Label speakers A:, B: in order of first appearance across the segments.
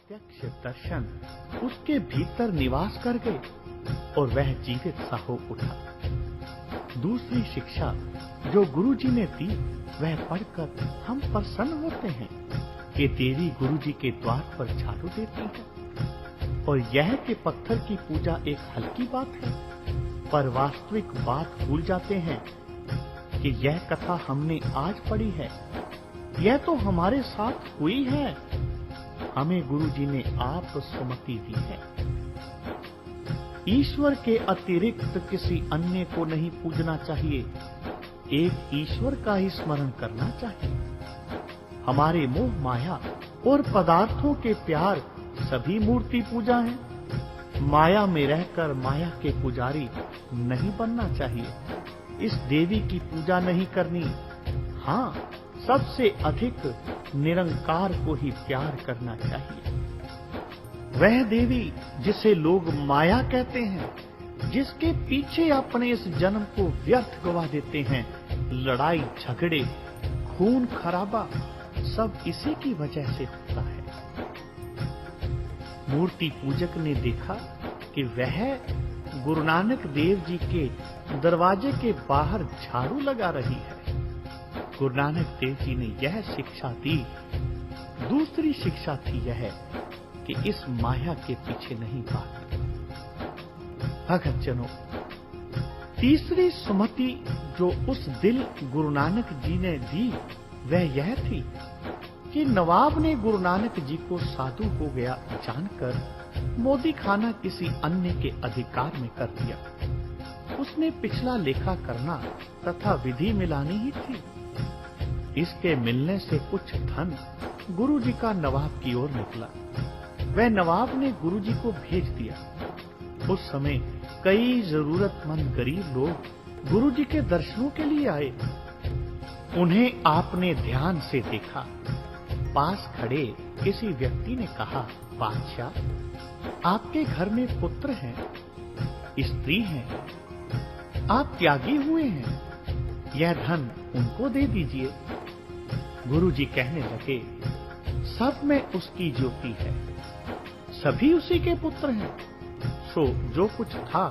A: प्रत्यक्ष दर्शन उसके भीतर निवास कर गए और वह जीवित सा हो उठा। दूसरी शिक्षा जो गुरुजी ने दी वह पढ़कर हम प्रसन्न होते हैं कि देवी गुरुजी के द्वार पर झाड़ू देती है और यह कि पत्थर की पूजा एक हल्की बात है, पर वास्तविक बात भूल जाते हैं कि यह कथा हमने आज पढ़ी है, यह तो हमारे साथ हुई है। हमें गुरुजी ने आप सुमति दी है। ईश्वर के अतिरिक्त किसी अन्य को नहीं पूजना चाहिए, एक ईश्वर का ही स्मरण करना चाहिए। हमारे मोह माया और पदार्थों के प्यार सभी मूर्ति पूजा है। माया में रहकर माया के पुजारी नहीं बनना चाहिए। इस देवी की पूजा नहीं करनी। हाँ, सबसे अधिक निरंकार को ही प्यार करना चाहिए। वह देवी जिसे लोग माया कहते हैं, जिसके पीछे अपने इस जन्म को व्यर्थ गवा देते हैं, लड़ाई झगड़े खून खराबा सब इसी की वजह से होता है। मूर्ति पूजक ने देखा कि वह गुरु नानक देव जी के दरवाजे के बाहर झाड़ू लगा रही है। गुरु नानक देव जी ने यह शिक्षा दी। दूसरी शिक्षा थी यह कि इस माया के पीछे नहीं भागना। भगत जनों, तीसरी सुमति जो उस दिल गुरु नानक जी ने दी वह यह थी कि नवाब ने गुरु नानक जी को साधु हो गया जानकर मोदी खाना किसी अन्य के अधिकार में कर दिया। उसने पिछला लेखा करना तथा विधि मिलानी ही थी। इसके मिलने से कुछ धन गुरु जी का नवाब की ओर निकला। वह नवाब ने गुरु जी को भेज दिया। उस समय कई जरूरतमंद गरीब लोग गुरु जी के दर्शनों के लिए आए। उन्हें आपने ध्यान से देखा। पास खड़े किसी व्यक्ति ने कहा, बादशाह, आपके घर में पुत्र हैं, स्त्री हैं, आप त्यागी हुए हैं, यह धन उनको दे दीजिए। गुरु जी कहने लगे, सब में उसकी ज्योति है, सभी उसी के पुत्र हैं, सो जो कुछ था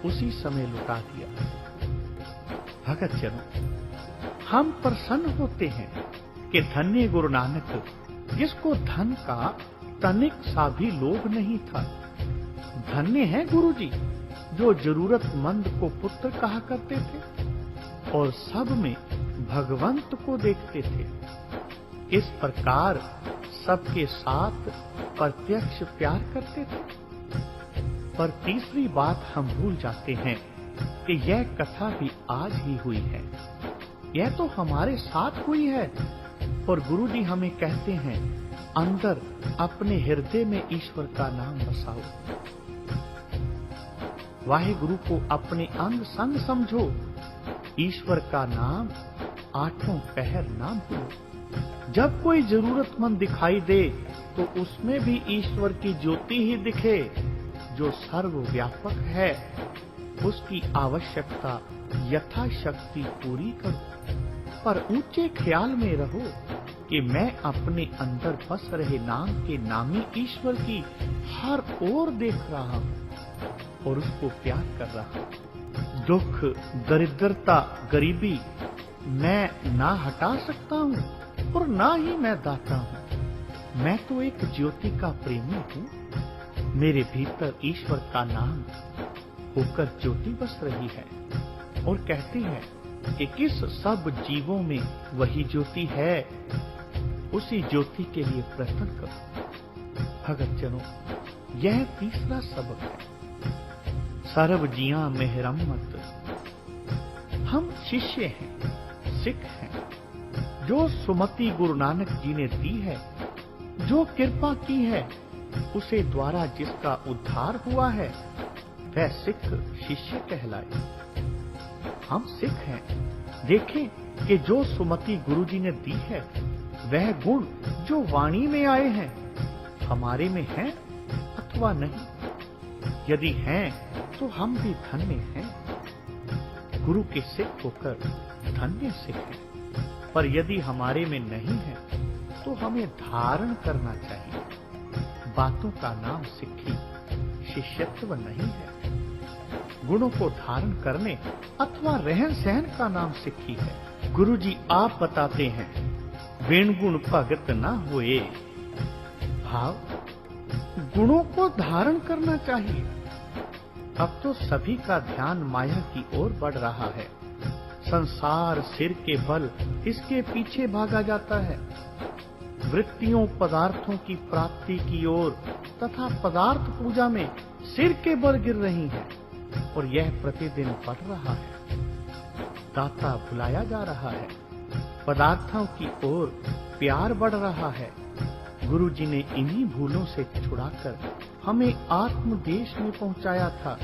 A: उसी समय लुटा दिया। भगत जनों, हम प्रसन्न होते हैं कि धन्य गुरु नानक, जिसको धन का तनिक सा भी लोभ नहीं था। धन्य है गुरु जी जो जरूरतमंद को पुत्र कहा करते थे और सब में भगवंत को देखते थे। इस प्रकार सबके साथ प्रत्यक्ष प्यार करते थे। पर तीसरी बात हम भूल जाते हैं कि यह कथा भी आज ही हुई है। यह तो हमारे साथ हुई है और गुरु जी हमें कहते हैं, अंदर अपने हृदय में ईश्वर का नाम बसाओ। वाहिगुरु को अपने अंग संग समझो। ईश्वर का नाम आठों पहर नाम भूलो। जब कोई जरूरतमंद दिखाई दे तो उसमें भी ईश्वर की ज्योति ही दिखे जो सर्वव्यापक है। उसकी आवश्यकता यथाशक्ति पूरी करो, पर ऊंचे ख्याल में रहो कि मैं अपने अंदर बस रहे नाम के नामी ईश्वर की हर ओर देख रहा हूं और उसको प्यार कर रहा हूं। दुख, दरिद्रता, गरीबी मैं ना हटा सकता हूं और ना ही मैं दाता हूं। मैं तो एक ज्योति का प्रेमी हूं। मेरे भीतर ईश्वर का नाम होकर ज्योति बस रही है और कहती है कि किस सब जीवों में वही ज्योति है, उसी ज्योति के लिए प्रयत्न करो। भगत जनों, यह तीसरा सबक है। सर्व जिया मेहरम्मत। हम शिष्य हैं, सिख हैं। जो सुमति गुरु नानक जी ने दी है, जो कृपा की है, उसे द्वारा जिसका उद्धार हुआ है, वह सिख शिष्य कहलाए। हम सिख हैं। देखें कि जो सुमति गुरु जी ने दी है, वह गुण जो वाणी में आए हैं, हमारे में हैं अथवा नहीं। यदि हैं तो हम भी धन्य हैं। गुरु के सिख होकर धन्य सिख हैं। पर यदि हमारे में नहीं है तो हमें धारण करना चाहिए। बातों का नाम सिक्खी शिष्यत्व नहीं है। गुणों को धारण करने अथवा रहन सहन का नाम सिक्खी है। गुरुजी आप बताते हैं, वेण गुण भगत ना होए। भाव, गुणों को धारण करना चाहिए। अब तो सभी का ध्यान माया की ओर बढ़ रहा है। संसार सिर के बल इसके पीछे भागा जाता है। वृत्तियों पदार्थों की प्राप्ति की ओर तथा पदार्थ पूजा में सिर के बल गिर रही हैं और यह प्रतिदिन बढ़ रहा है। दाता भुलाया जा रहा है। पदार्थों की ओर प्यार बढ़ रहा है। गुरुजी ने इन्हीं भूलों से छुड़ाकर हमें आत्मदेश में पहुंचाया था।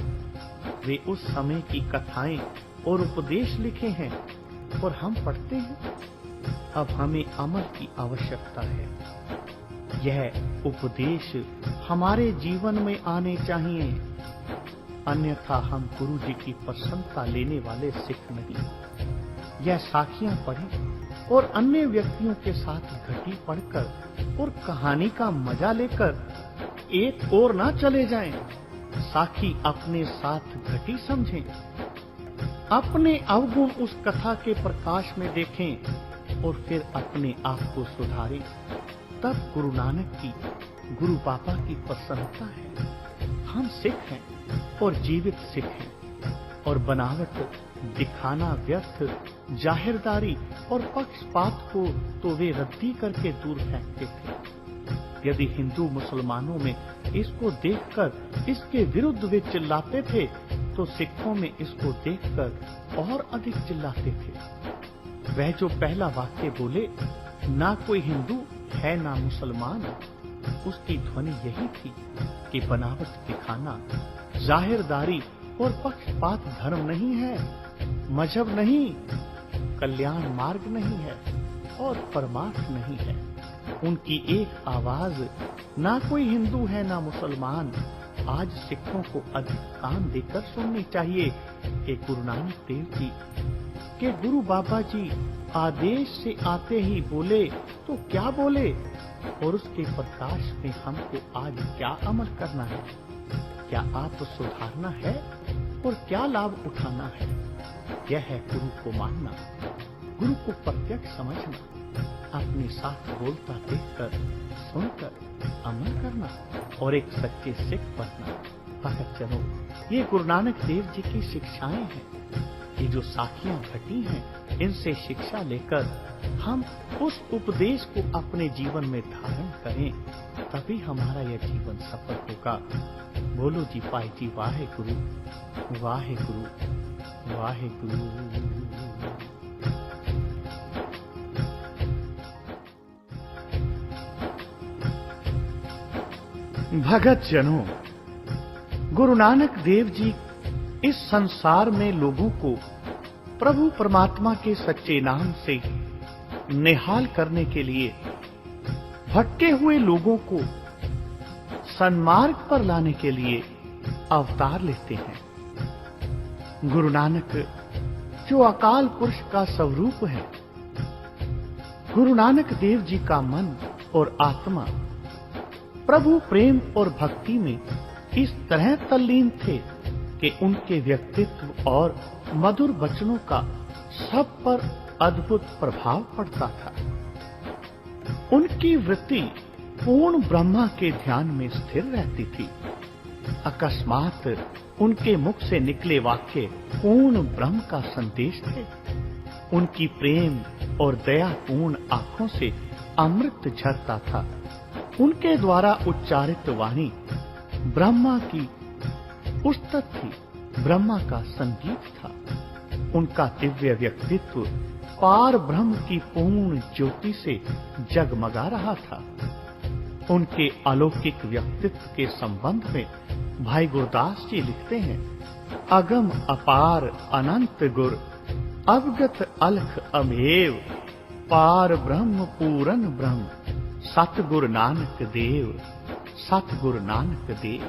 A: वे उस समय की कथाएं और उपदेश लिखे हैं और हम पढ़ते हैं। अब हमें अमल की आवश्यकता है। यह उपदेश हमारे जीवन में आने चाहिए, अन्यथा हम गुरुजी की प्रसन्नता लेने वाले सिख नहीं। यह साखियां पढ़ें और अन्य व्यक्तियों के साथ घटी पढ़कर और कहानी का मजा लेकर एक और ना चले जाएं। साखी अपने साथ घटी समझें, अपने अवगुण उस कथा के प्रकाश में देखें और फिर अपने आप को सुधारें। तब गुरु नानक की, गुरु पापा की प्रसन्नता है। हम सिख हैं और जीवित सिख हैं और बनावट, दिखाना, व्यर्थ, जाहिरदारी और पक्षपात को तो वे रद्दी करके दूर फेंकते थे। यदि हिंदू मुसलमानों में इसको देखकर इसके विरुद्ध वे चिल्लाते थे तो सिखों में इसको देखकर और अधिक चिल्लाते थे। वह जो पहला वाक्य बोले, ना कोई हिंदू है ना मुसलमान, उसकी ध्वनि यही थी कि बनावट, दिखाना, जाहिरदारी और पक्षपात धर्म नहीं है, मजहब नहीं, कल्याण मार्ग नहीं है और परमार्थ नहीं है। उनकी एक आवाज, ना कोई हिंदू है ना मुसलमान, आज सिखों को अधिक कान देकर सुननी चाहिए। कि गुरु नानक देव जी के गुरु बाबा जी आदेश से आते ही बोले तो क्या बोले और उसके प्रकाश में हमको आज क्या अमल करना है, क्या आप सुधारना है और क्या लाभ उठाना है। यह है गुरु को मानना, गुरु को प्रत्यक्ष समझना, अपने साथ बोलता देखकर, सुनकर अमल करना और एक सच्चे सिख बनना। भगत जनों, ये गुरु नानक देव जी की शिक्षाएं हैं। ये जो साखियां घटी हैं, इनसे शिक्षा लेकर हम उस उपदेश को अपने जीवन में धारण करें, तभी हमारा यह जीवन सफल होगा। बोलो जी पाई जी वाहे गुरु, वाहे गुरु, वाहे गुरु। भगत जनों, गुरु नानक देव जी इस संसार में लोगों को प्रभु परमात्मा के सच्चे नाम से निहाल करने के लिए, भटके हुए लोगों को सन्मार्ग पर लाने के लिए अवतार लेते हैं। गुरु नानक जो अकाल पुरुष का स्वरूप है, गुरु नानक देव जी का मन और आत्मा प्रभु प्रेम और भक्ति में इस तरह तल्लीन थे कि उनके व्यक्तित्व और मधुर वचनों का सब पर अद्भुत प्रभाव पड़ता था। उनकी वृत्ति पूर्ण ब्रह्मा के ध्यान में स्थिर रहती थी। अकस्मात उनके मुख से निकले वाक्य पूर्ण ब्रह्म का संदेश थे। उनकी प्रेम और दयापूर्ण आंखों से अमृत झरता था। उनके द्वारा उच्चारित वाणी ब्रह्मा की उस्तत थी, ब्रह्मा का संगीत था। उनका दिव्य व्यक्तित्व पार ब्रह्म की पूर्ण ज्योति से जगमगा रहा था। उनके अलौकिक व्यक्तित्व के संबंध में भाई गुरदास जी लिखते हैं, अगम अपार अनंत गुर, अवगत अलख अमेव, पार ब्रह्म पूरन ब्रह्म, सतगुरु नानक देव, सतगुरु नानक देव।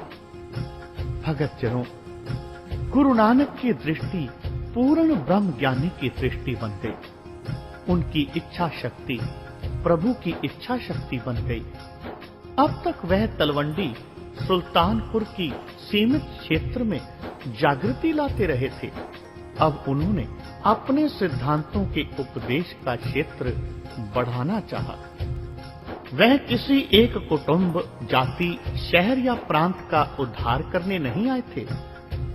A: भगत जनों, गुरु नानक की दृष्टि पूर्ण ब्रह्म ज्ञानी की दृष्टि बन गई। उनकी इच्छा शक्ति प्रभु की इच्छा शक्ति बन गई। अब तक वह तलवंडी सुल्तानपुर की सीमित क्षेत्र में जागृति लाते रहे थे। अब उन्होंने अपने सिद्धांतों के उपदेश का क्षेत्र बढ़ाना चाहा। वह किसी एक कुटुंब, जाति, शहर या प्रांत का उद्धार करने नहीं आए थे।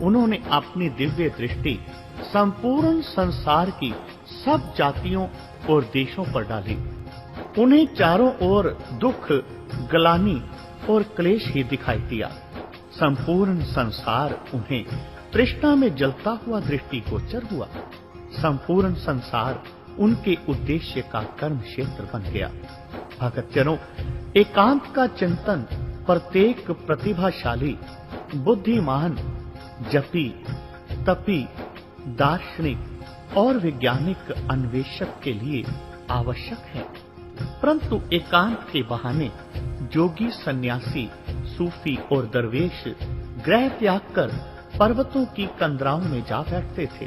A: उन्होंने अपनी दिव्य दृष्टि संपूर्ण संसार की सब जातियों और देशों पर डाली। उन्हें चारों ओर दुख, ग्लानि और क्लेश ही दिखाई दिया। संपूर्ण संसार उन्हें तृष्णा में जलता हुआ दृष्टिगोचर हुआ। संपूर्ण संसार उनके उद्देश्य का कर्म क्षेत्र बन गया। भक्तजनों, एकांत का चिंतन प्रत्येक प्रतिभाशाली, बुद्धिमान, जपी, तपी, दार्शनिक और वैज्ञानिक अन्वेषक के लिए आवश्यक है। परंतु एकांत के बहाने जोगी, सन्यासी, सूफी और दरवेश गृह त्याग कर पर्वतों की कंदराओं में जा बैठते थे।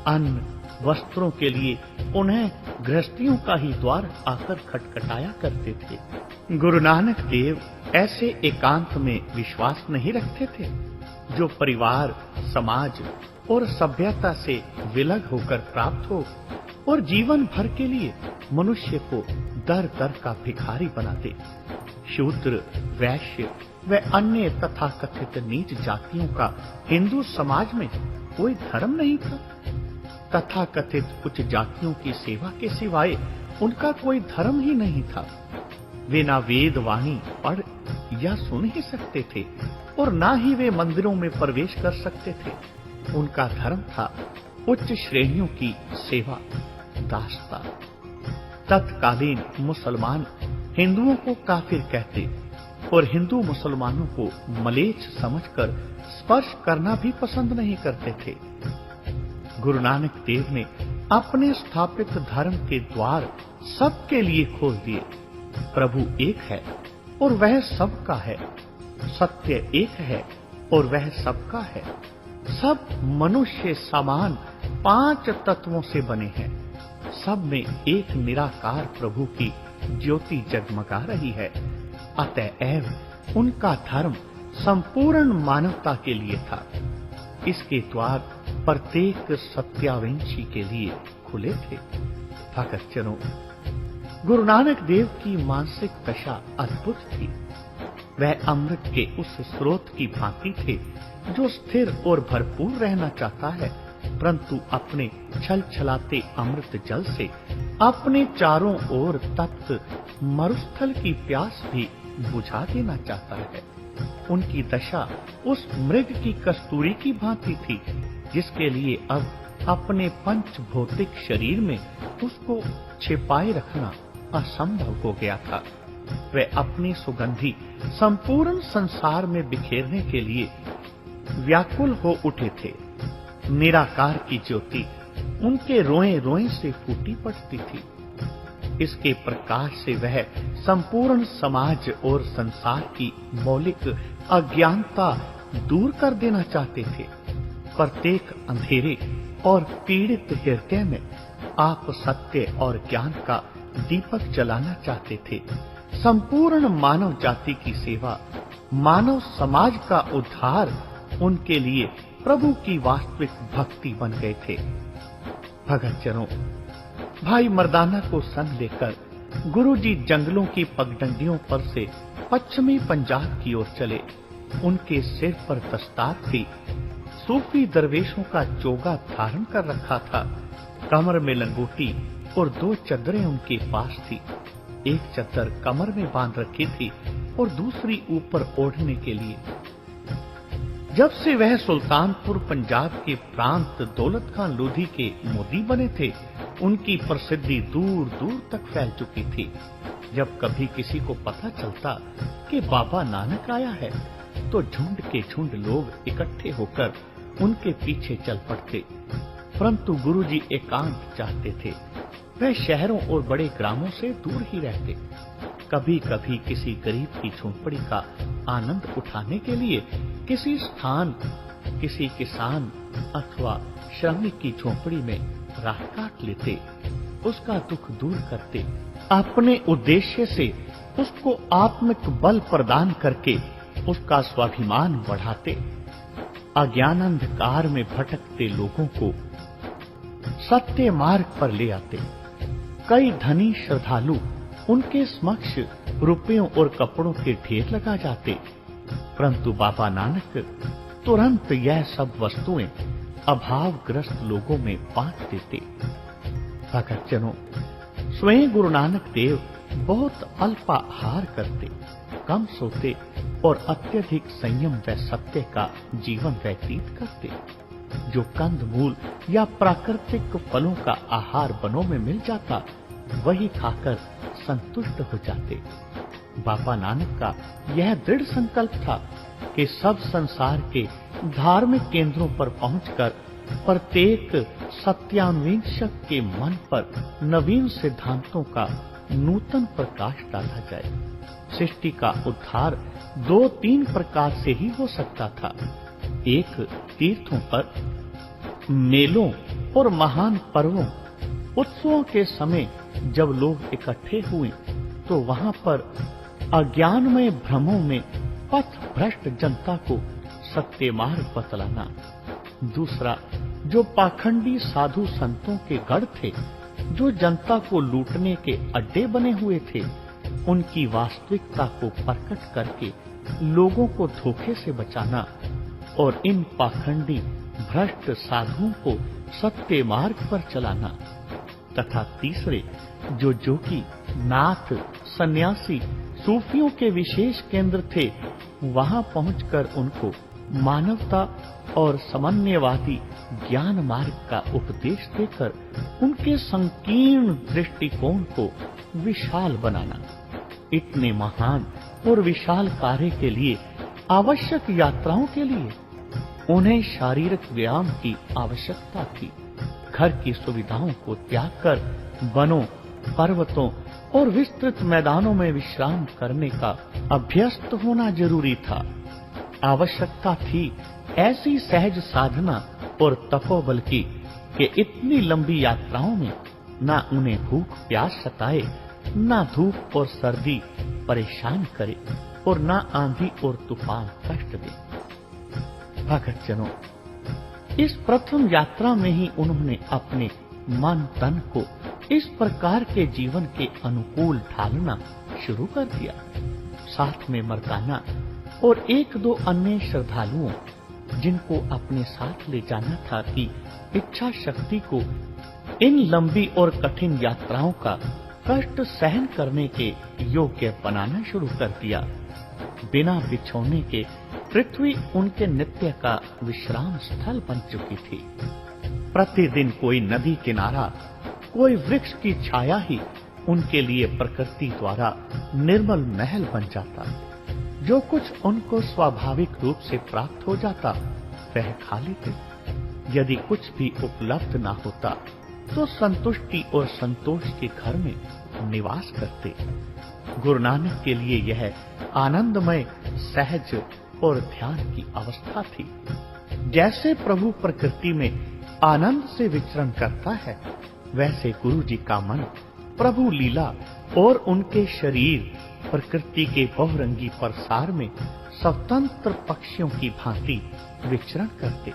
A: अन्न, वस्त्रों के लिए उन्हें गृहस्थियों का ही द्वार आकर खटखटाया करते थे। गुरु नानक देव ऐसे एकांत में विश्वास नहीं रखते थे जो परिवार, समाज और सभ्यता से विलग होकर प्राप्त हो और जीवन भर के लिए मनुष्य को दर दर का भिखारी बना दे। शूद्र, वैश्य व अन्य तथाकथित नीच जातियों का हिंदू समाज में कोई धर्म नहीं था। तथाकथित उच्च जातियों की सेवा के सिवाय उनका कोई धर्म ही नहीं था। वे ना वेद वाणी पढ़ या सुन ही सकते थे और ना ही वे मंदिरों में प्रवेश कर सकते थे। उनका धर्म था उच्च श्रेणियों की सेवा, दासता। तत्कालीन मुसलमान हिंदुओं को काफिर कहते और हिंदू मुसलमानों को मलेच्छ समझकर स्पर्श करना भी पसंद नहीं करते थे। गुरु नानक देव ने अपने स्थापित धर्म के द्वार सबके लिए खोल दिए। प्रभु एक है और वह सबका है। सत्य एक है और वह सबका है। सब मनुष्य समान 5 तत्वों से बने हैं। सब में एक निराकार प्रभु की ज्योति जगमगा रही है। अतएव उनका धर्म संपूर्ण मानवता के लिए था। इसके द्वार प्रत्येक सत्यावंशी के लिए खुले थे। भक्तजनों, गुरु नानक देव की मानसिक दशा अद्भुत थी। वह अमृत के उस स्रोत की भांति थे जो स्थिर और भरपूर रहना चाहता है, परंतु अपने छल छलाते अमृत जल से अपने चारों ओर तप्त मरुस्थल की प्यास भी बुझा देना चाहता है। उनकी दशा उस मृग की कस्तूरी की भांति थी जिसके लिए अब अपने पंच भौतिक शरीर में उसको छिपाए रखना असंभव हो गया था। वे अपनी सुगंधी संपूर्ण संसार में बिखेरने के लिए व्याकुल हो उठे थे। निराकार की ज्योति उनके रोए रोए से फूटी पड़ती थी। इसके प्रकाश से वह संपूर्ण समाज और संसार की मौलिक अज्ञानता दूर कर देना चाहते थे। प्रत्येक अंधेरे और पीड़ित हृदय में आप सत्य और ज्ञान का दीपक जलाना चाहते थे। संपूर्ण मानव जाति की सेवा, मानव समाज का उद्धार उनके लिए प्रभु की वास्तविक भक्ति बन गए थे। भक्तजनों, भाई मर्दाना को संग लेकर गुरुजी जंगलों की पगडंडियों पर से पश्चिमी पंजाब की ओर चले। उनके सिर पर दस्तार थी। सूफी दरवेशों का चोगा धारण कर रखा था। कमर में लंगोटी और 2 चद्दरें उनके पास थी। एक चद्दर कमर में बांध रखी थी और दूसरी ऊपर ओढ़ने के लिए। जब से वह सुल्तानपुर पंजाब के प्रांत दौलत खान लोधी के मोदी बने थे, उनकी प्रसिद्धि दूर दूर तक फैल चुकी थी। जब कभी किसी को पता चलता कि बाबा नानक आया है, तो झुंड के झुंड लोग इकट्ठे होकर उनके पीछे चल पड़ते। परंतु गुरुजी एकांत चाहते थे। वह शहरों और बड़े ग्रामों से दूर ही रहते। कभी कभी किसी गरीब की झोंपड़ी का आनंद उठाने के लिए किसी स्थान, किसी किसान अथवा श्रमिक की झोंपड़ी में रात काट लेते। उसका दुख दूर करते। अपने उद्देश्य से उसको आत्मिक बल प्रदान करके उसका स्वाभिमान बढ़ाते, अज्ञान अंधकार में भटकते लोगों को सत्य मार्ग पर ले आते। कई धनी श्रद्धालु उनके समक्ष रुपयों और कपड़ों के ढेर लगा जाते, परंतु बाबा नानक तुरंत यह सब वस्तुएं अभावग्रस्त लोगों में बांट देते। भक्तजनों, स्वयं गुरु नानक देव बहुत अल्पाहार करते, कम सोते और अत्यधिक संयम व सत्य का जीवन व्यतीत करते। जो कंदमूल या प्राकृतिक फलों का आहार वनों में मिल जाता, वही खाकर संतुष्ट हो जाते। बाबा नानक का यह दृढ़ संकल्प था कि सब संसार के धार्मिक केंद्रों पर पहुंचकर प्रत्येक सत्यान्वेषक के मन पर नवीन सिद्धांतों का नूतन प्रकाश डाला जाए। सृष्टि का उद्धार 2-3 प्रकार से ही हो सकता था। एक, तीर्थों पर, मेलों और महान पर्वों, उत्सवों के समय जब लोग इकट्ठे हुए तो वहां पर अज्ञानमय भ्रमों में पथ भ्रष्ट जनता को सत्य मार्ग बतलाना। दूसरा, जो पाखंडी साधु संतों के गढ़ थे, जो जनता को लूटने के अड्डे बने हुए थे, उनकी वास्तविकता को प्रकट करके लोगों को धोखे से बचाना और इन पाखंडी भ्रष्ट साधुओं को सत्य मार्ग पर चलाना। तथा तीसरे, जो जोगी, नाथ, सन्यासी, सूफियों के विशेष केंद्र थे, वहां पहुंचकर उनको मानवता और समन्वयवादी ज्ञान मार्ग का उपदेश देकर उनके संकीर्ण दृष्टिकोण को विशाल बनाना। इतने महान और विशाल कार्य के लिए आवश्यक यात्राओं के लिए उन्हें शारीरिक व्यायाम की आवश्यकता थी। घर की सुविधाओं को त्याग कर वनों, पर्वतों और विस्तृत मैदानों में विश्राम करने का अभ्यस्त होना जरूरी था। आवश्यकता थी ऐसी सहज साधना और तपोबल की कि इतनी लंबी यात्राओं में ना उन्हें भूख प्यास सताए, ना धूप और सर्दी परेशान करे और ना आंधी और तूफान कष्ट दे। भक्तजनों, इस प्रथम यात्रा में ही उन्होंने अपने मन तन को इस प्रकार के जीवन के अनुकूल ढालना शुरू कर दिया। साथ में मर्दाना और 1-2 अन्य श्रद्धालुओं, जिनको अपने साथ ले जाना था, की इच्छा शक्ति को इन लंबी और कठिन यात्राओं का कष्ट सहन करने के योग्य बनाना शुरू कर दिया। बिना बिछोने के पृथ्वी उनके नित्य का विश्राम स्थल बन चुकी थी। प्रतिदिन कोई नदी किनारा, कोई वृक्ष की छाया ही उनके लिए प्रकृति द्वारा निर्मल महल बन जाता। जो कुछ उनको स्वाभाविक रूप से प्राप्त हो जाता, वह खा लेते। यदि कुछ भी उपलब्ध ना होता तो संतुष्टि और संतोष के घर में निवास करते। गुरु नानक के लिए यह आनंदमय, सहज और ध्यान की अवस्था थी। जैसे प्रभु प्रकृति में आनंद से विचरण करता है, वैसे गुरु जी का मन प्रभु लीला और उनके शरीर प्रकृति के बहुरंगी प्रसार में स्वतंत्र पक्षियों की भांति विचरण करते।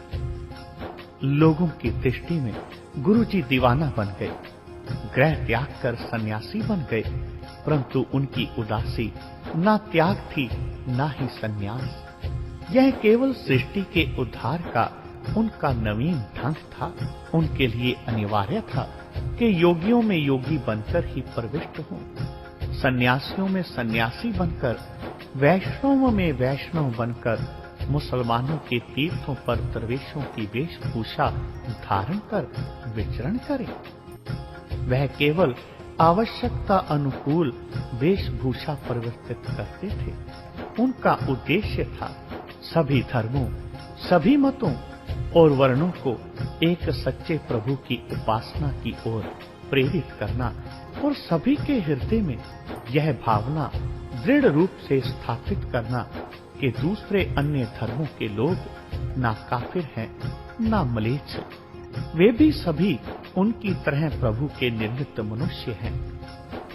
A: लोगों की दृष्टि में गुरु जी दीवाना बन गए, गृह त्याग कर सन्यासी बन गए, परंतु उनकी उदासी ना त्याग थी ना ही सन्यास। यह केवल सृष्टि के उद्धार का उनका नवीन ढंग था। उनके लिए अनिवार्य था कि योगियों में योगी बनकर ही प्रविष्ट हों, सन्यासियों में सन्यासी बनकर, वैष्णव में वैष्णव बनकर, मुसलमानों के तीर्थों पर दरवेशों की वेशभूषा धारण कर विचरण करें। वह केवल आवश्यकता अनुकूल वेशभूषा परिवर्तित करते थे। उनका उद्देश्य था सभी धर्मों, सभी मतों और वर्णों को एक सच्चे प्रभु की उपासना की ओर प्रेरित करना और सभी के हृदय में यह भावना दृढ़ रूप से स्थापित करना कि दूसरे अन्य धर्मों के लोग ना काफिर हैं, ना मलेच्छ, वे भी सभी उनकी तरह प्रभु के निर्मित मनुष्य हैं।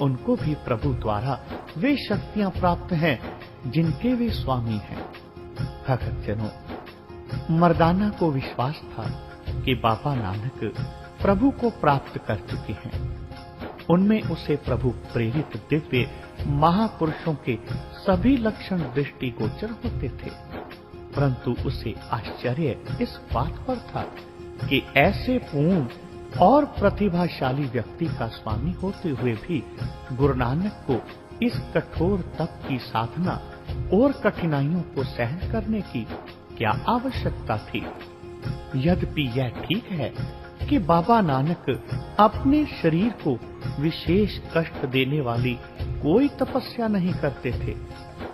A: उनको भी प्रभु द्वारा वे शक्तियां प्राप्त हैं जिनके वे स्वामी हैं। भक्तजनों, मर्दाना को विश्वास था कि बाबा नानक प्रभु को प्राप्त कर चुके हैं। उनमें उसे प्रभु प्रेरित दिव्य महापुरुषों के सभी लक्षण दृष्टिगोचर होते थे, परंतु उसे आश्चर्य इस बात पर था कि ऐसे पूर्ण और प्रतिभाशाली व्यक्ति का स्वामी होते हुए भी गुरु नानक को इस कठोर तप की साधना और कठिनाइयों को सहन करने की क्या आवश्यकता थी। यद्यपि यह ठीक है कि बाबा नानक अपने शरीर को विशेष कष्ट देने वाली कोई तपस्या नहीं करते थे,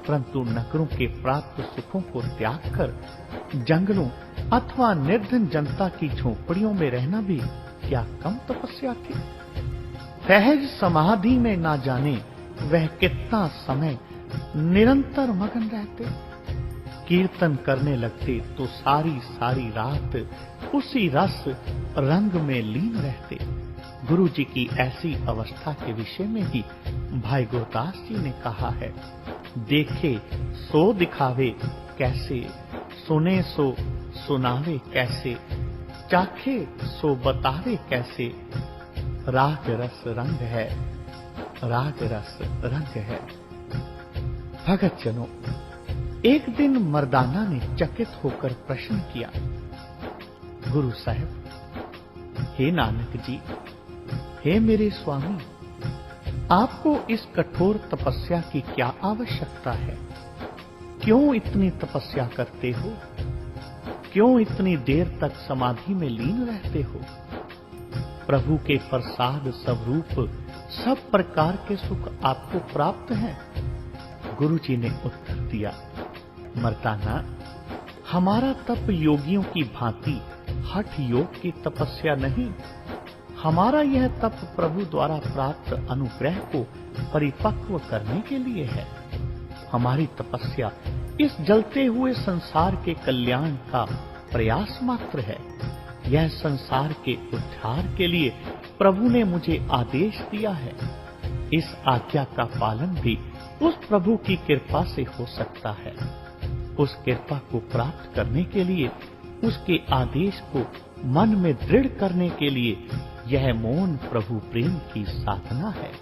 A: परंतु नगरों के प्राप्त सुखों को त्याग कर जंगलों अथवा निर्धन जनता की झोपड़ियों में रहना भी क्या कम तपस्या थी। सहज समाधि में ना जाने वह कितना समय निरंतर मगन रहते। कीर्तन करने लगते तो सारी सारी रात उसी रस रंग में लीन रहते। गुरु जी की ऐसी अवस्था के विषय में ही भाई गुरदास जी ने कहा है, देखे सो दिखावे कैसे, सुने सो सुनावे कैसे, चाखे सो बतावे कैसे, राग रस रंग है, राग रस रंग है। भगत जनों, एक दिन मर्दाना ने चकित होकर प्रश्न किया, गुरु साहब, हे नानक जी, हे मेरे स्वामी, आपको इस कठोर तपस्या की क्या आवश्यकता है? क्यों इतनी तपस्या करते हो? क्यों इतनी देर तक समाधि में लीन रहते हो? प्रभु के प्रसाद स्वरूप सब प्रकार के सुख आपको प्राप्त हैं। गुरु जी ने उत्तर दिया, मर्दाना, हमारा तप योगियों की भांति हठ योग की तपस्या नहीं, हमारा यह तप प्रभु द्वारा प्राप्त अनुग्रह को परिपक्व करने के लिए है। हमारी तपस्या इस जलते हुए संसार के कल्याण का प्रयास मात्र है। यह संसार के उद्धार के लिए प्रभु ने मुझे आदेश दिया है। इस आज्ञा का पालन भी उस प्रभु की कृपा से हो सकता है। उस कृपा को प्राप्त करने के लिए, उसके आदेश को मन में दृढ़ करने के लिए यह मौन प्रभु प्रेम की साधना है।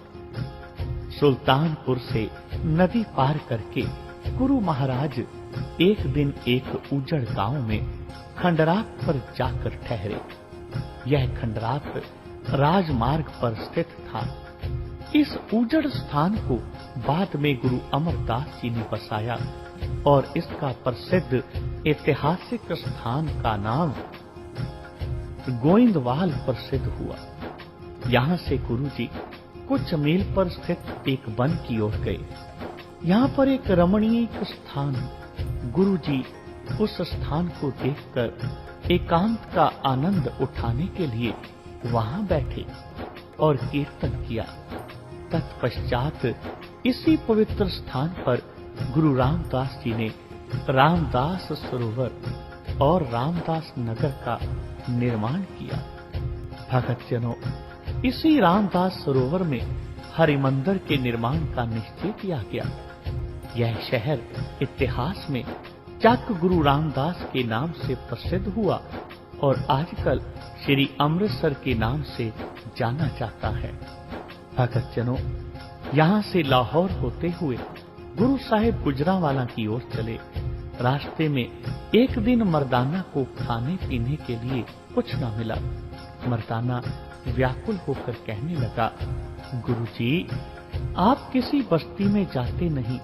A: सुल्तानपुर से नदी पार करके गुरु महाराज एक दिन एक उजड़ गांव में खंडरात पर जाकर ठहरे। यह खंडरात राजमार्ग पर स्थित था। इस उजड़ स्थान को बाद में गुरु अमरदास जी ने बसाया और इसका प्रसिद्ध ऐतिहासिक स्थान का नाम गोइंदवाल प्रसिद्ध हुआ। यहाँ से गुरु जी कुछ मील पर स्थित एक वन की ओर गए। यहाँ पर एक रमणीय स्थान, गुरु जी उस स्थान को देखकर एकांत का आनंद उठाने के लिए वहां बैठे और कीर्तन किया। तत्पश्चात इसी पवित्र स्थान पर गुरु रामदास जी ने रामदास सरोवर और रामदास नगर का निर्माण किया। भगत जनों, इसी रामदास सरोवर में हरिमंदिर के निर्माण का निश्चय किया गया। यह शहर इतिहास में चक गुरु रामदास के नाम से प्रसिद्ध हुआ और आजकल श्री अमृतसर के नाम से जाना जाता है। भगत जनों, यहाँ से लाहौर होते हुए गुरु साहिब गुजरांवाला की ओर चले। रास्ते में एक दिन मर्दाना को खाने पीने के लिए कुछ न मिला। मर्दाना व्याकुल होकर कहने लगा, गुरुजी, आप किसी बस्ती में जाते नहीं,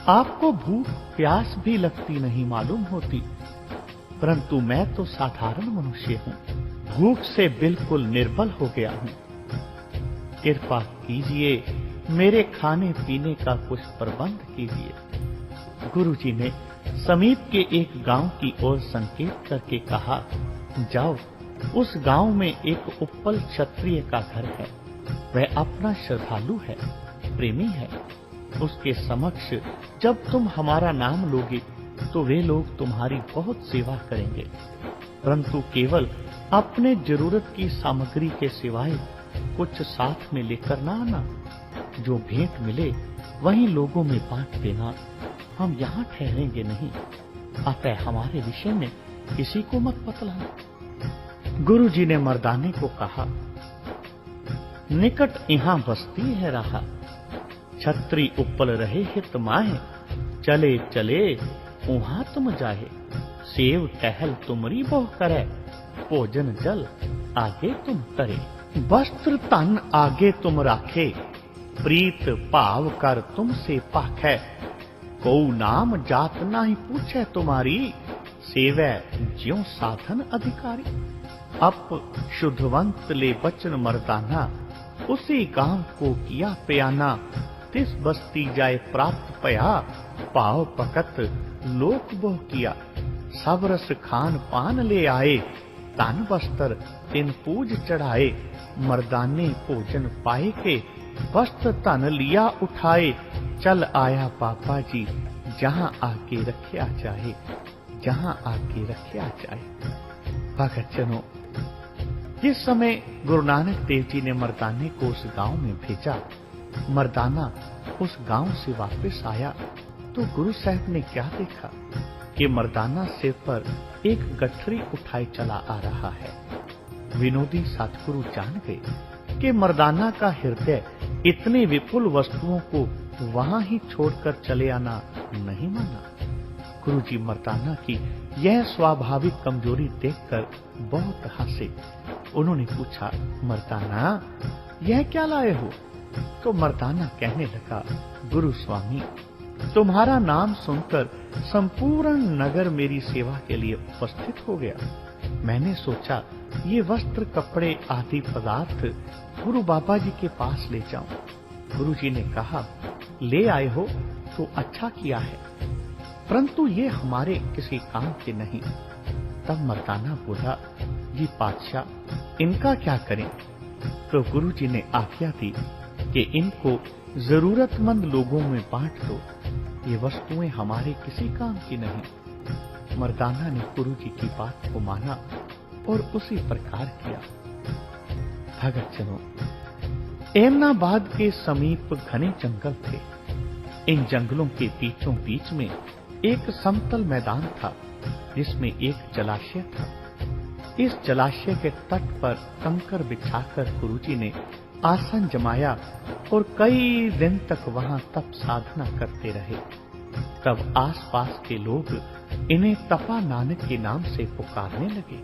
A: आपको भूख प्यास भी लगती नहीं मालूम होती, परंतु मैं तो साधारण मनुष्य हूँ, भूख से बिल्कुल निर्बल हो गया हूँ। कृपा कीजिए, मेरे खाने पीने का कुछ प्रबंध कीजिए। गुरुजी ने समीप के एक गांव की ओर संकेत करके कहा, जाओ, उस गांव में एक उप्पल क्षत्रिय का घर है। वह अपना श्रद्धालु है, प्रेमी है। उसके समक्ष जब तुम हमारा नाम लोगे तो वे लोग तुम्हारी बहुत सेवा करेंगे, परंतु केवल अपने जरूरत की सामग्री के सिवाय कुछ साथ में लेकर ना आना। जो भेंट मिले वहीं लोगों में बांट देना। हम यहाँ ठहरेंगे नहीं, अतः हमारे विषय में किसी को मत बतलाना। गुरुजी ने मर्दाने को कहा, निकट यहाँ बस्ती है रहा, छत्री उपल रहे हित माहे, चले चले उहाँ तुम जाहे, सेव टहल तुमरी बहु करे, भोजन जल आगे तुम करे, वस्त्र तन आगे तुम राखे, प्रीत भाव कर तुमसे पाखै, को नाम जात नाही पूछे तुम्हारी, सेवै ज्यों साधन अधिकारी। अप शुद्धवंत ले बचन मर्दाना, उसी गांव को किया प्याना, तिस बस्ती जाए प्राप्त पया, पाव पकत लोक बोह किया, सब रस खान पान ले आए, तन बस्तर तिन पूज चढ़ाए, मर्दाने भोजन पाए के, वस्त्र तन लिया उठाए, चल आया पापा जी जहां आके रखिया जाए, जहां आके रखिया जाए। भगत जनों, जिस समय गुरु नानक देव जी ने मर्दाने को उस गांव में भेजा, मर्दाना उस गांव से वापस आया तो गुरु साहब ने क्या देखा कि मर्दाना सिर पर एक गठरी उठाए चला आ रहा है। विनोदी सतगुरु जान गए कि मर्दाना का हृदय इतने विपुल वस्तुओं को वहां ही छोड़कर चले आना नहीं माना। गुरुजी मर्दाना की यह स्वाभाविक कमजोरी देखकर बहुत हंसे। उन्होंने पूछा, मर्दाना यह क्या लाए हो? तो मर्दाना कहने लगा, गुरु स्वामी, तुम्हारा नाम सुनकर संपूर्ण नगर मेरी सेवा के लिए उपस्थित हो गया। मैंने सोचा ये वस्त्र कपड़े आदि पदार्थ गुरु बाबा जी के पास ले जाऊं। गुरु जी ने कहा, ले आए हो तो अच्छा किया है, परंतु ये हमारे किसी काम के नहीं। तब मर्दाना बोला, जी पातशाह, इनका क्या करें? तो गुरु जी ने आज्ञा दी कि इनको जरूरतमंद लोगों में बांट दो, ये वस्तुएं हमारे किसी काम की नहीं। मर्दाना ने गुरु जी की बात को माना और उसी प्रकार किया। भगत जनों, एमनाबाद के समीप घने जंगल थे। इन जंगलों के बीचों बीच में एक समतल मैदान था जिसमें एक जलाशय था। इस जलाशय के तट पर कंकर बिछाकर गुरुजी ने आसन जमाया और कई दिन तक वहां तप साधना करते रहे। तब आसपास के लोग इन्हें तपा नानक के नाम से पुकारने लगे।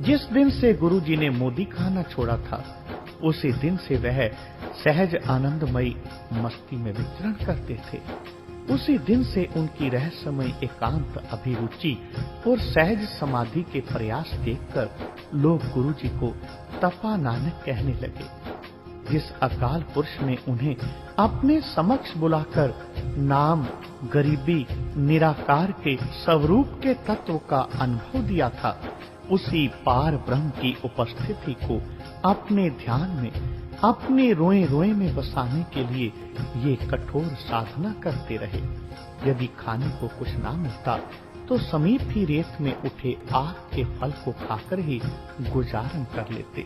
A: जिस दिन से गुरुजी ने मोदी खाना छोड़ा था, उसी दिन से वह सहज आनंदमयी मस्ती में विचरण करते थे। उसी दिन से उनकी रहस्यमय एकांत अभिरुचि और सहज समाधि के प्रयास देखकर लोग गुरुजी को तपा नानक कहने लगे। जिस अकाल पुरुष ने उन्हें अपने समक्ष बुलाकर नाम, गरीबी, निराकार के स्वरूप के तत्व का अनुभव दिया था, उसी पार ब्रह्म की उपस्थिति को अपने ध्यान में, अपने रोए रोए में बसाने के लिए ये कठोर साधना करते रहे। यदि खाने को कुछ ना मिलता तो समीप ही रेत में उठे आग के फल को खाकर ही गुजारन कर लेते।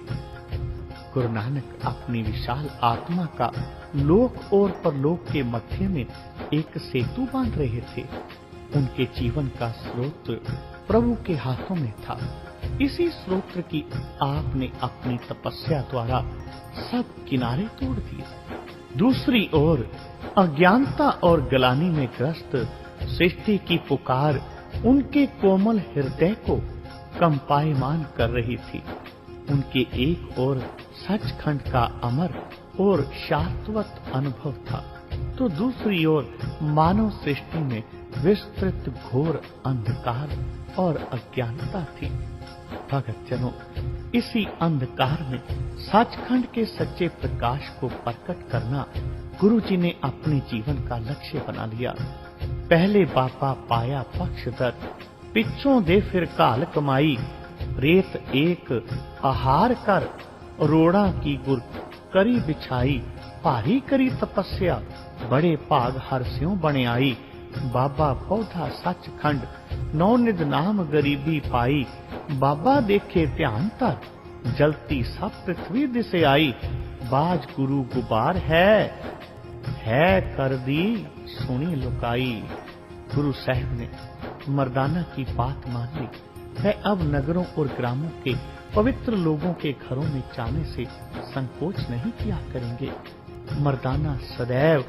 A: गुरु नानक अपनी विशाल आत्मा का लोक और परलोक के मध्य में एक सेतु बांध रहे थे। उनके जीवन का स्रोत प्रभु के हाथों में था। इसी स्रोत की आपने अपनी तपस्या द्वारा सब किनारे तोड़ दिए। दूसरी ओर अज्ञानता और गलानी में ग्रस्त सृष्टि की पुकार उनके कोमल हृदय को कंपायमान कर रही थी। उनके एक ओर सचखंड का अमर और शाश्वत अनुभव था, तो दूसरी ओर मानव सृष्टि में विस्तृत घोर अंधकार और अज्ञानता थी। भगत जनों, इसी अंधकार में सचखंड के सच्चे प्रकाश को प्रकट करना गुरुजी ने अपने जीवन का लक्ष्य बना लिया। पहले बापा पाया पक्षधर, पिछों दे फिर काल कमाई, रेत एक आहार कर, रोड़ा की गुर करी बिछाई, भारी करी तपस्या, बड़े भाग हर स्यों बने आई, बाबा पौधा सचखंड, नौ निध नाम गरीबी पाई, बाबा देखे ध्यान तर, जलती सब पृथ्वी दिसे आई, बाज गुरु गुबार है कर दी सुनी लुकाई। गुरु साहब ने मर्दाना की बात मान ली। वह अब नगरों और ग्रामों के पवित्र लोगों के घरों में जाने से संकोच नहीं किया करेंगे। मर्दाना सदैव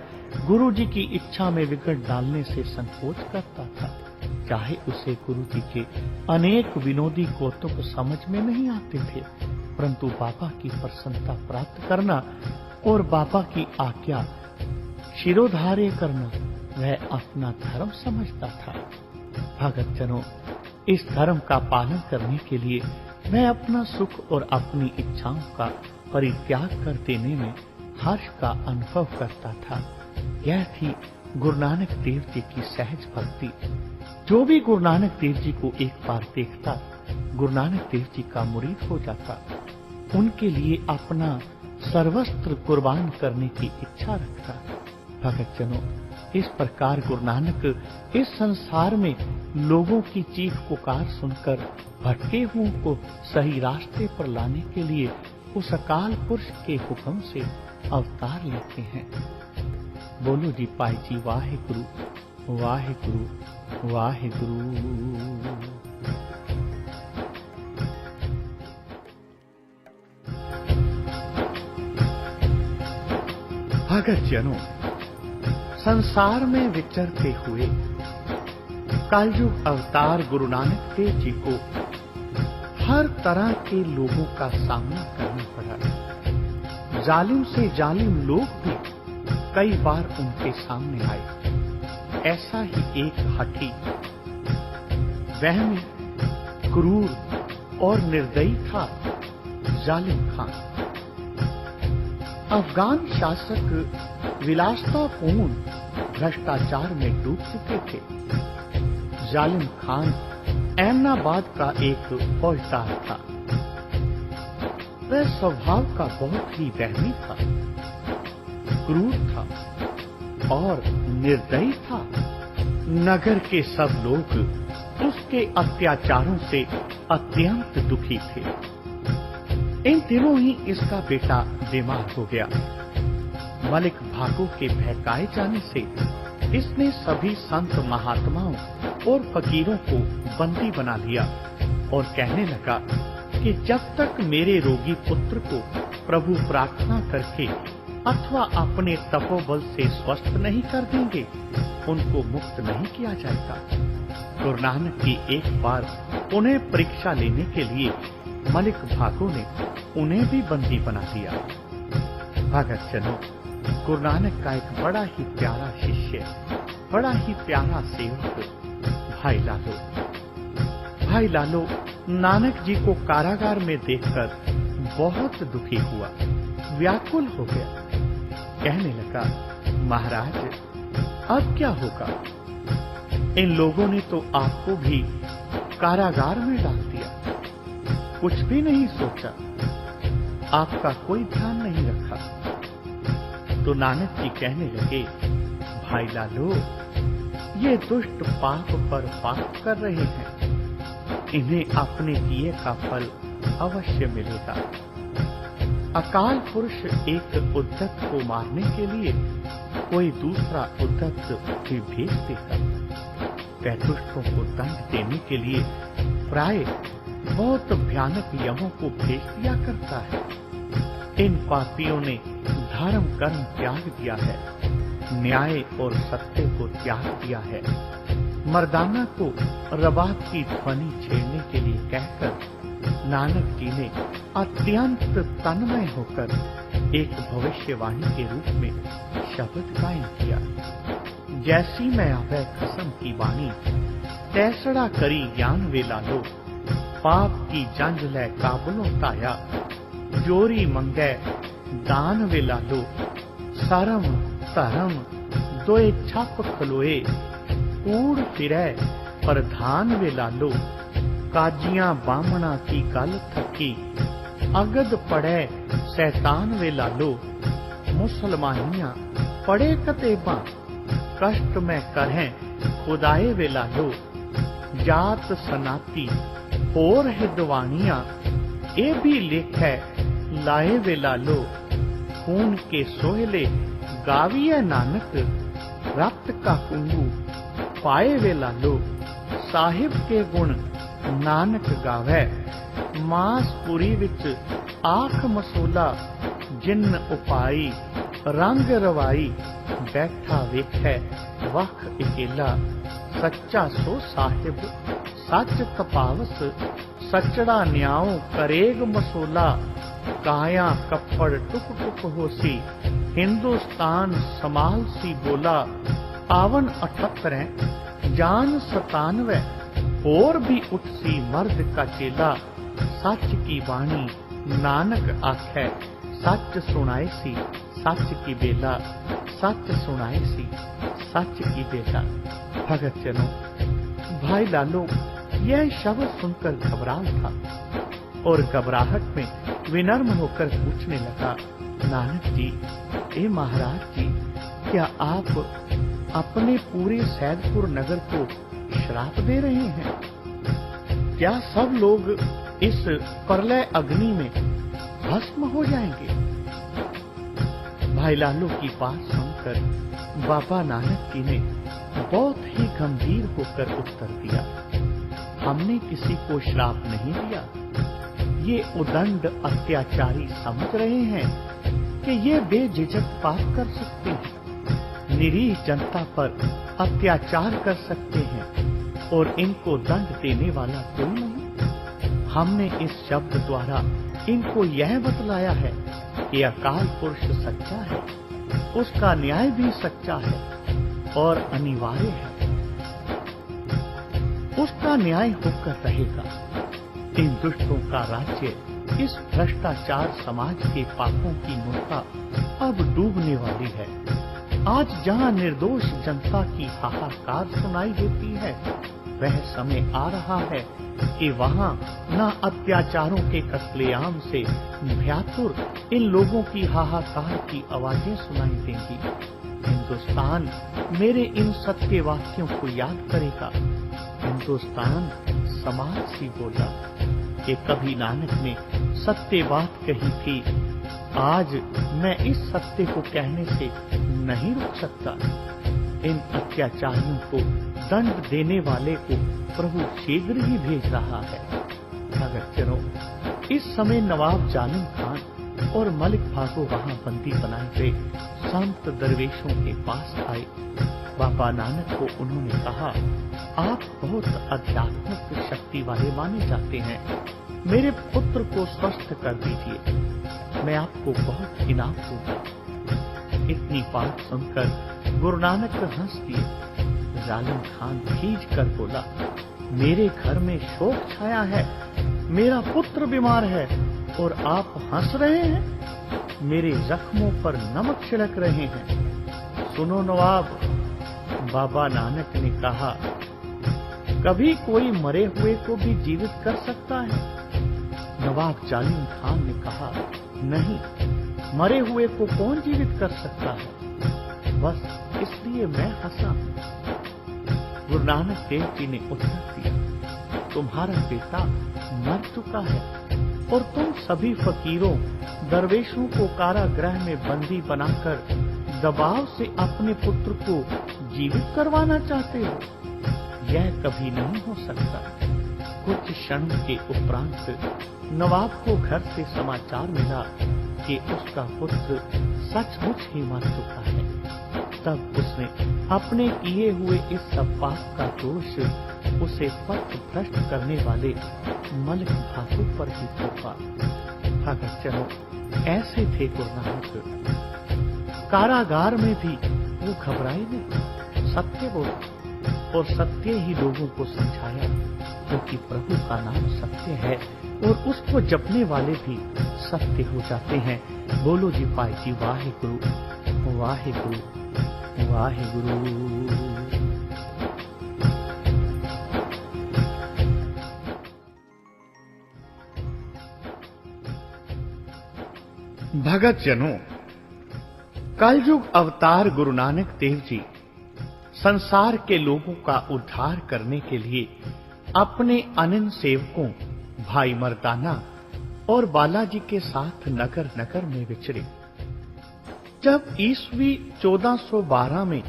A: गुरु जी की इच्छा में विघट डालने से संकोच करता था। चाहे उसे गुरु जी के अनेक विनोदी कौतुक समझ में नहीं आते थे, परंतु बाबा की प्रसन्नता प्राप्त करना और बाबा की आज्ञा शिरोधार्य करना वह अपना धर्म समझता था। भगत जनों, इस धर्म का पालन करने के लिए वह अपना सुख और अपनी इच्छाओं का परित्याग कर देने में हर्ष का अनुभव करता था। यह थी गुरु नानक देव जी की सहज भक्ति। जो भी गुरु नानक देव जी को एक बार देखता, गुरु नानक देव जी का मुरीद हो जाता, उनके लिए अपना सर्वस्त्र कुर्बान करने की इच्छा रखता। भगत जनों, इस प्रकार गुरु नानक इस संसार में लोगों की चीख पुकार सुनकर भटके हुओं को सही रास्ते पर लाने के लिए उस अकाल पुरुष के हुक्म से अवतार लेते हैं। बोलो जी पाई जी वाहेगुरु वाहेगुरु वाहेगुरु। भगत जनों, संसार में विचरते हुए कलयुग अवतार गुरु नानक देव जी को हर तरह के लोगों का सामना करना पड़ा। जालिम से जालिम लोग भी कई बार उनके सामने आए। ऐसा ही एक हठी, वहमी, क्रूर और निर्दयी था जालिम खान। अफगान शासक विलासतापूर्ण भ्रष्टाचार में डूब चुके थे। जालिम खान ऐमनाबाद का एक फौजदार था। वह स्वभाव का बहुत ही वहमी था, क्रूर था और निर्दयी था। नगर के सब लोग उसके अत्याचारों से अत्यंत दुखी थे। इन दिनों ही इसका बेटा बीमार हो गया। मलिक भागो के बहकाए जाने से इसने सभी संत महात्माओं और फकीरों को बंदी बना लिया और कहने लगा कि जब तक मेरे रोगी पुत्र को प्रभु प्रार्थना करके अथवा अपने तपोबल से स्वस्थ नहीं कर देंगे, उनको मुक्त नहीं किया जाएगा। गुरु नानक की एक बार उन्हें परीक्षा लेने के लिए मलिक भागो ने उन्हें भी बंदी बना दिया। भगत जनों, गुरु नानक का एक बड़ा ही प्यारा शिष्य, बड़ा ही प्यारा सेवक भाई लालो नानक जी को कारागार में देखकर बहुत दुखी हुआ, व्याकुल हो गया। कहने लगा, महाराज अब क्या होगा? इन लोगों ने तो आपको भी कारागार में डाल दिया, कुछ भी नहीं सोचा, आपका कोई ध्यान नहीं रखा। तो नानक जी कहने लगे, भाई लालो, ये दुष्ट पाप पर पाप कर रहे हैं, इन्हें अपने किए का फल अवश्य मिलेगा। अकाल पुरुष एक उद्धत को मारने के लिए कोई दूसरा उद्धत भी भेज देगा। वह दुष्टों को दंड देने के लिए प्राय बहुत भयानक यमों को भेज दिया करता है। इन पापियों ने धर्म कर्म त्याग दिया है, न्याय और सत्य को त्याग दिया है। मर्दाना को रबाब की ध्वनि छेड़ने के लिए कहकर नानक जी ने अत्यंत तन्मय होकर एक भविष्यवाणी के रूप में शब्द गायन किया। जैसी मैं आवे कसम की वाणी, तैसड़ा करी ज्ञान वे लालो, पाप की जंज लै काबुलों ताया, जोरी मंगै दान वे लालो, सरम धर्म दोए छप खलोए, कूड़ फिरै प्रधान वे लालो, काजियां बामणा की गल थकी, अगद पड़े शैतान वे लालो, मुसलमानियां पड़े कतेबा, कष्ट में करहें खुदाए वे लालो, जात सनाती होर है दवानियां, ए भी लेख है लाए वे लालो, खून के सोहले गाविए नानक, रक्त का कुंगू पाए वे लालो, साहिब के गुण नानक गावै, मास पुरी विच आख मसोला, जिन्न उपाई रंग रवाई, बैठा वेखै वख अकेला, सच्चा सो साहिब सच तपावस, सचड़ा न्याओ करेग मसोला, काया कपड़ टुक टुक होसी, हिंदुस्तान समाल सी बोला, आवन 78 जान 97, और भी उठसी मर्द का चेला, सच की वाणी नानक आखै, सच सुनाए सी सच की बेला, सच सुनाए सी सच की बेला। भगत जनों, भाई लालो यह शब्द सुनकर घबरा उठा और घबराहट में विनम्र होकर पूछने लगा, नानक जी, ए महाराज जी, क्या आप अपने पूरे सैदपुर नगर को श्राप दे रहे हैं? क्या सब लोग इस प्रलय अग्नि में भस्म हो जाएंगे? भाई लालो की बात सुनकर बाबा नानक जी ने बहुत ही गंभीर होकर उत्तर दिया, हमने किसी को श्राप नहीं दिया। ये उदंड अत्याचारी समझ रहे हैं कि ये बेझिझक पाप कर सकते हैं, निरीह जनता पर अत्याचार कर सकते हैं और इनको दंड देने वाला कोई नहीं। हमने इस शब्द द्वारा इनको यह बतलाया है कि अकाल पुरुष सच्चा है, उसका न्याय भी सच्चा है और अनिवार्य है, उसका न्याय होकर रहेगा। इन दुष्टों का राज्य, इस भ्रष्टाचार समाज के पापों की नौका अब डूबने वाली है। आज जहां निर्दोष जनता की हाहाकार सुनाई देती है, वह समय आ रहा है कि वहां न अत्याचारों के कत्लेआम से भयातुर इन लोगों की हाहाकार की आवाजें सुनाई देंगी। हिंदुस्तान मेरे इन सत्य वाक्यों को याद करेगा। हिंदुस्तान समाज सी बोला कि कभी नानक ने सत्य बात कही थी, आज मैं इस सत्य को कहने से नहीं रुक सकता। इन अत्याचारियों को दंड देने वाले को प्रभु शीघ्र ही भेज रहा है। भगत जनों, इस समय नवाब जालिम खान और मलिक भागो वहां बंदी बनाए गए संत दरवेशों के पास आए। बाबा नानक को उन्होंने कहा, आप बहुत आध्यात्मिक शक्ति वाले माने जाते हैं, मेरे पुत्र को स्वस्थ कर दीजिए, मैं आपको बहुत इनाम दूंगा। इतनी बात सुनकर गुरु नानक हंस दिए। जालिम खान खींच कर बोला, मेरे घर में शोक छाया है, मेरा पुत्र बीमार है और आप हंस रहे हैं, मेरे जख्मों पर नमक छिड़क रहे हैं। सुनो नवाब, बाबा नानक ने कहा, कभी कोई मरे हुए को भी जीवित कर सकता है? नवाब जालिम खान ने कहा, नहीं, मरे हुए को कौन जीवित कर सकता है, बस इसलिए मैं हंसा हूं। गुरु नानक देव जी ने उत्तर दिया, तुम्हारा बेटा मर चुका है और तुम सभी फकीरों दरवेशों को कारागृह में बंदी बनाकर दबाव से अपने पुत्र को जीवित करवाना चाहते हो। यह कभी नहीं हो सकता। कुछ क्षण के उपरांत नवाब को घर से समाचार मिला कि उसका पुत्र सचमुच ही मर चुका है। तब उसने अपने किए हुए इस सब पाप का दोष उसे पथ भ्रष्ट करने वाले मलिक भागो पर ही थोपा। भगत जनों, ऐसे थे गुरु नानक। कारागार में भी वो घबराए नहीं, सत्य बोला और सत्य ही लोगों को समझाया, क्योंकि प्रभु का नाम सत्य है और उसको जपने वाले भी सत्य हो जाते हैं। बोलो जी पाई जी, वाहे गुरु वाहे गुरु वाहे गुरु। भगत जनों, कलयुग अवतार गुरु नानक देव जी संसार के लोगों का उद्धार करने के लिए अपने अनन्य सेवकों भाई मर्दाना और बालाजी के साथ नगर नगर में विचरे। जब ईस्वी 1412 में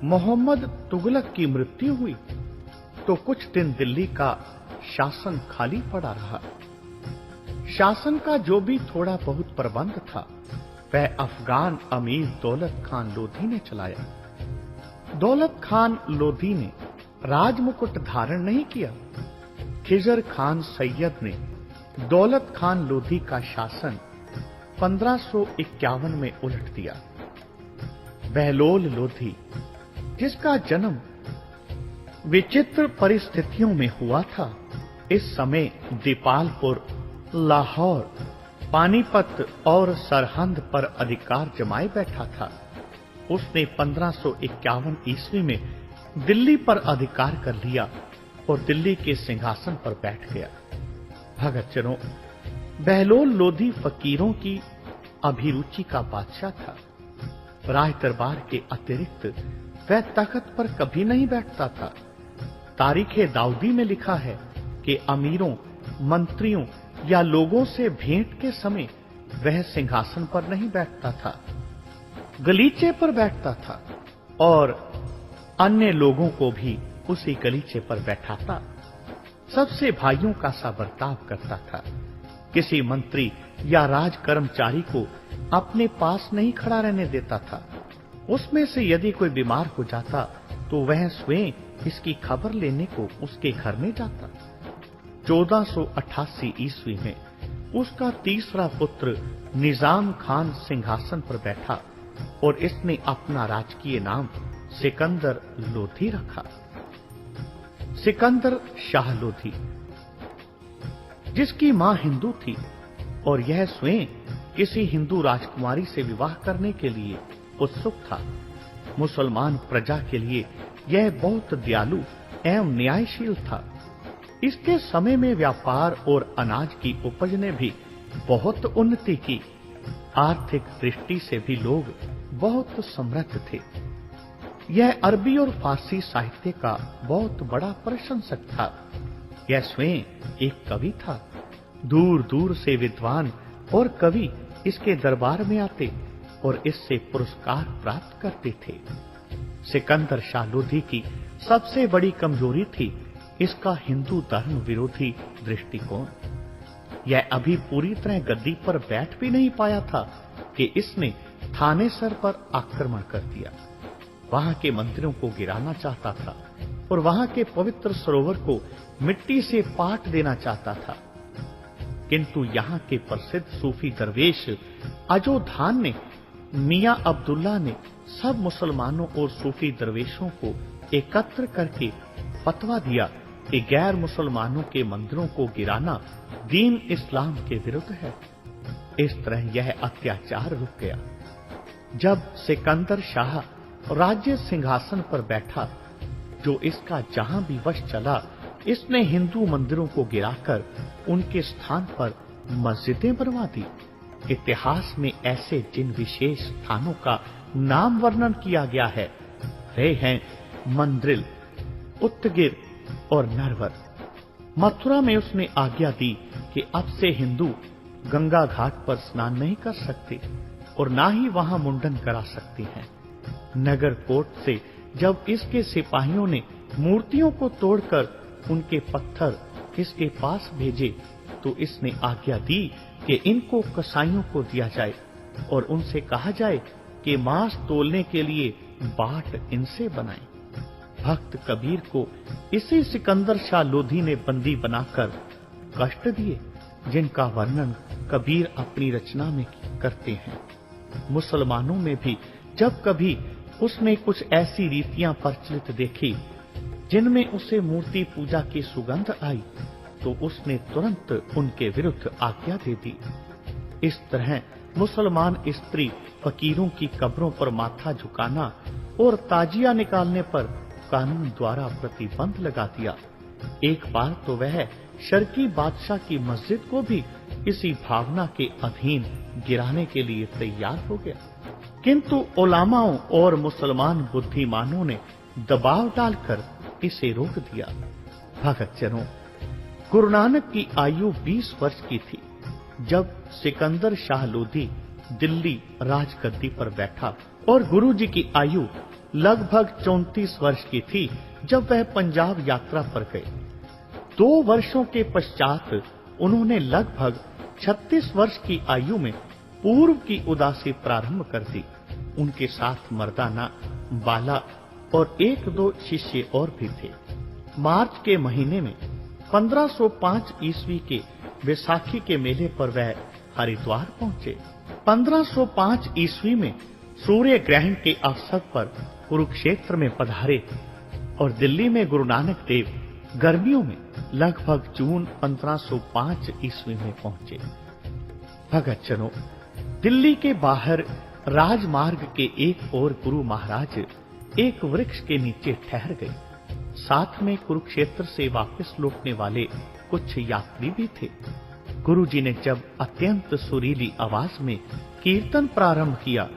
A: मोहम्मद तुगलक की मृत्यु हुई तो कुछ दिन दिल्ली का शासन खाली पड़ा रहा। शासन का जो भी थोड़ा बहुत प्रबंध था वह अफगान अमीर दौलत खान लोधी ने चलाया। दौलत खान लोधी ने राजमुकुट धारण नहीं किया। खिजर खान सैयद ने दौलत खान लोधी का शासन 1551 में उलट दिया। बहलोल लोधी, जिसका जन्म विचित्र परिस्थितियों में हुआ था, इस समय दीपालपुर, लाहौर, पानीपत और सरहंद पर अधिकार जमाए बैठा था। उसने 1551 ईस्वी में दिल्ली पर अधिकार कर लिया और दिल्ली के सिंहासन पर बैठ गया। भगतजनों, बहलोल लोधी फकीरों की अभिरुचि का बादशाह था। राज दरबार के अतिरिक्त वह तख्त पर कभी नहीं बैठता था। तारीखे दाऊदी में लिखा है कि अमीरों, मंत्रियों या लोगों से भेंट के समय वह सिंहासन पर नहीं बैठता था, गलीचे पर बैठता था और अन्य लोगों को भी उसी गलीचे पर बैठाता। सबसे भाइयों का सा बर्ताव करता था। किसी मंत्री या राज कर्मचारी को अपने पास नहीं खड़ा रहने देता था। उसमें से यदि कोई बीमार हो जाता तो वह स्वयं इसकी खबर लेने को उसके घर में जाता। 1488 ईस्वी में उसका तीसरा पुत्र निजाम खान सिंहासन पर बैठा और इसने अपना राजकीय नाम सिकंदर लोधी रखा। सिकंदर शाह लोधी, जिसकी मां हिंदू थी और यह स्वयं किसी हिंदू राजकुमारी से विवाह करने के लिए उत्सुक था। मुसलमान प्रजा के लिए यह बहुत दयालु एवं न्यायशील था। इसके समय में व्यापार और अनाज की उपज ने भी बहुत उन्नति की। आर्थिक दृष्टि से भी लोग बहुत समृद्ध थे। यह अरबी और फारसी साहित्य का बहुत बड़ा प्रशंसक था। यह स्वयं एक कवि था। दूर दूर से विद्वान और कवि इसके दरबार में आते और इससे पुरस्कार प्राप्त करते थे। सिकंदर शाह लोधी की सबसे बड़ी कमजोरी थी इसका हिंदू धर्म विरोधी दृष्टिकोण। यह अभी पूरी तरह गद्दी पर बैठ भी नहीं पाया था कि इसने थानेसर पर आक्रमण कर दिया। वहां के मंदिरों को गिराना चाहता था और वहां के पवित्र सरोवर को मिट्टी से पाट देना चाहता था। किंतु यहाँ के प्रसिद्ध सूफी दरवेश अजोधान ने, मियां अब्दुल्ला ने सब मुसलमानों और सूफी दरवेशों को एकत्र करके फतवा दिया कि गैर मुसलमानों के मंदिरों को गिराना दीन इस्लाम के विरुद्ध है। इस तरह यह अत्याचार रुक गया। जब सिकंदर शाह राज्य सिंहासन पर बैठा, जो इसका जहां भी वश चला, इसने हिंदू मंदिरों को गिराकर उनके स्थान पर मस्जिदें बनवा दी। इतिहास में ऐसे जिन विशेष स्थानों का नाम वर्णन किया गया है वे हैं मंद्रिल, उत्तगिर और नरवर। मथुरा में उसने आज्ञा दी कि अब से हिंदू गंगा घाट पर स्नान नहीं कर सकते और ना ही वहां मुंडन करा सकते हैं। नगर कोट से जब इसके सिपाहियों ने मूर्तियों को तोड़कर उनके पत्थर इसके पास भेजे तो इसने आज्ञा दी कि इनको कसाईयों को दिया जाए और उनसे कहा जाए कि मांस तोलने के लिए बाट इनसे बनाएं। भक्त कबीर को इसी सिकंदर शाह लोधी ने बंदी बनाकर कष्ट दिए, जिनका वर्णन कबीर अपनी रचना में करते हैं। मुसलमानों में भी जब कभी उसने कुछ ऐसी रीतियां प्रचलित देखी जिनमें उसे मूर्ति पूजा की सुगंध आई तो उसने तुरंत उनके विरुद्ध आज्ञा दे दी। इस तरह मुसलमान स्त्री फकीरों की कब्रों पर माथा झुकाना और ताजिया निकालने पर कानून द्वारा प्रतिबंध लगा दिया। एक बार तो वह शर्की बादशाह की मस्जिद को भी इसी भावना के अधीन गिराने के लिए तैयार हो गया, किंतु उलामाओं और मुसलमान बुद्धिमानों ने दबाव डालकर इसे रोक दिया। भगतजनों, गुरु नानक की आयु 20 वर्ष की थी जब सिकंदर शाह लोधी दिल्ली राजगद्दी पर बैठा और गुरुजी की आयु लगभग 34 वर्ष की थी जब वह पंजाब यात्रा पर गए। 2 वर्षों के पश्चात उन्होंने लगभग 36 वर्ष की आयु में पूर्व की उदासी प्रारंभ कर दी। उनके साथ मर्दाना, बाला और 1-2 शिष्य और भी थे। मार्च के महीने में 1505 ईस्वी के बैसाखी के मेले पर वह हरिद्वार पहुंचे। 1505 ईस्वी में सूर्य ग्रहण के अवसर पर कुरुक्षेत्र में पधारे और दिल्ली में गुरु नानक देव गर्मियों में लगभग जून 1505 ईस्वी में पहुंचे। भगतजनों, दिल्ली के बाहर राजमार्ग के एक ओर गुरु महाराज एक वृक्ष के नीचे ठहर गए। साथ में कुरुक्षेत्र से वापस लौटने वाले कुछ यात्री भी थे। गुरुजी ने जब अत्यंत सुरीली आवाज में कीर्तन प्रारंभ किया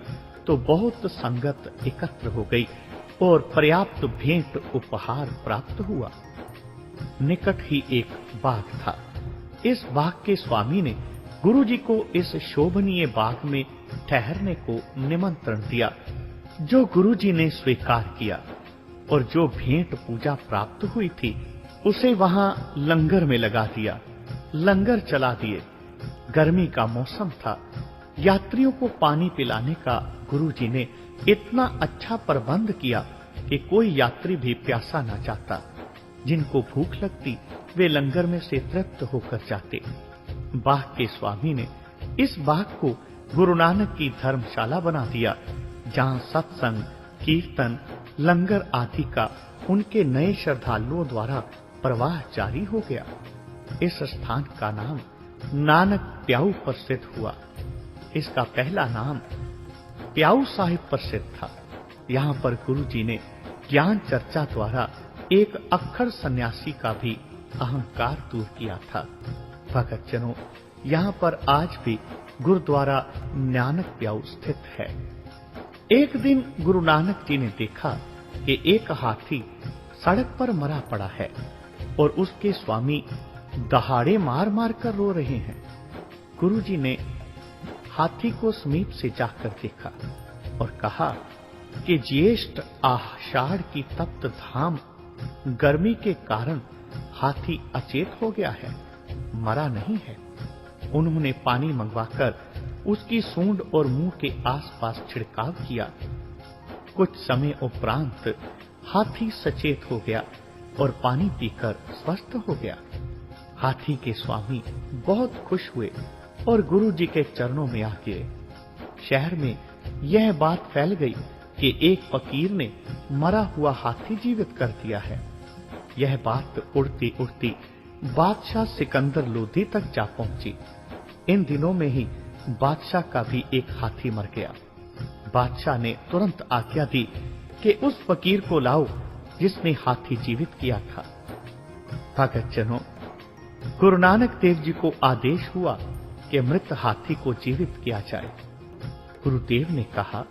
A: तो बहुत संगत एकत्र हो गई और पर्याप्त भेंट उपहार प्राप्त हुआ। निकट ही एक बाग था। इस बाग के स्वामी ने गुरुजी को इस शोभनीय बाग में ठहरने को निमंत्रण दिया, जो गुरुजी ने स्वीकार किया और जो भेंट पूजा प्राप्त हुई थी उसे वहां लंगर में लगा दिया। लंगर चला दिए। गर्मी का मौसम था। यात्रियों को पानी पिलाने का गुरुजी ने इतना अच्छा प्रबंध किया कि कोई यात्री भी प्यासा न जाता। जिनको भूख लगती वे लंगर में से तृप्त होकर जाते। बाग के स्वामी ने इस बाग को गुरु नानक की धर्मशाला बना दिया, जहां सत्संग, कीर्तन, लंगर आदि का उनके नए श्रद्धालुओं द्वारा प्रवाह जारी हो गया। इस स्थान का नाम नानक प्याऊ प्रसिद्ध हुआ। इसका पहला नाम प्याऊ साहिब प्रसिद्ध था। यहाँ पर गुरुजी ने ज्ञान चर्चा द्वारा एक अक्खर सन्यासी का भी अहंकार दूर किया था। भगतजनों, यहाँ पर आज भी गुरुद्वारा नानक प्याऊ स्थित है। एक दिन गुरु नानक जी ने देखा कि एक हाथी सड़क पर मरा पड़ा है और उसके स्वामी दहाड़े मार मार कर रो रहे हैं। गुरुजी ने हाथी को समीप से जाकर देखा और कहा कि ज्येष्ठ आषाढ़ की तप्त धाम गर्मी के कारण हाथी अचेत हो गया है, मरा नहीं है। उन्होंने पानी मंगवाकर उसकी सूंड और मुंह के आसपास छिड़काव किया। कुछ समय उपरांत हाथी सचेत हो गया और पानी पीकर स्वस्थ हो गया। हाथी के स्वामी बहुत खुश हुए और गुरुजी के चरणों में आ गए। शहर में यह बात फैल गई कि एक फकीर ने मरा हुआ हाथी जीवित कर दिया है। यह बात उड़ती उड़ती बादशाह सिकंदर लोधी तक जा पहुंची। इन दिनों में ही बादशाह का भी एक हाथी मर गया। बादशाह ने तुरंत आज्ञा दी कि उस फकीर को लाओ जिसने हाथी जीवित किया था। भगतजनों, गुरु नानक देव जी को आदेश हुआ कि मृत हाथी को जीवित किया जाए। गुरुदेव ने कहा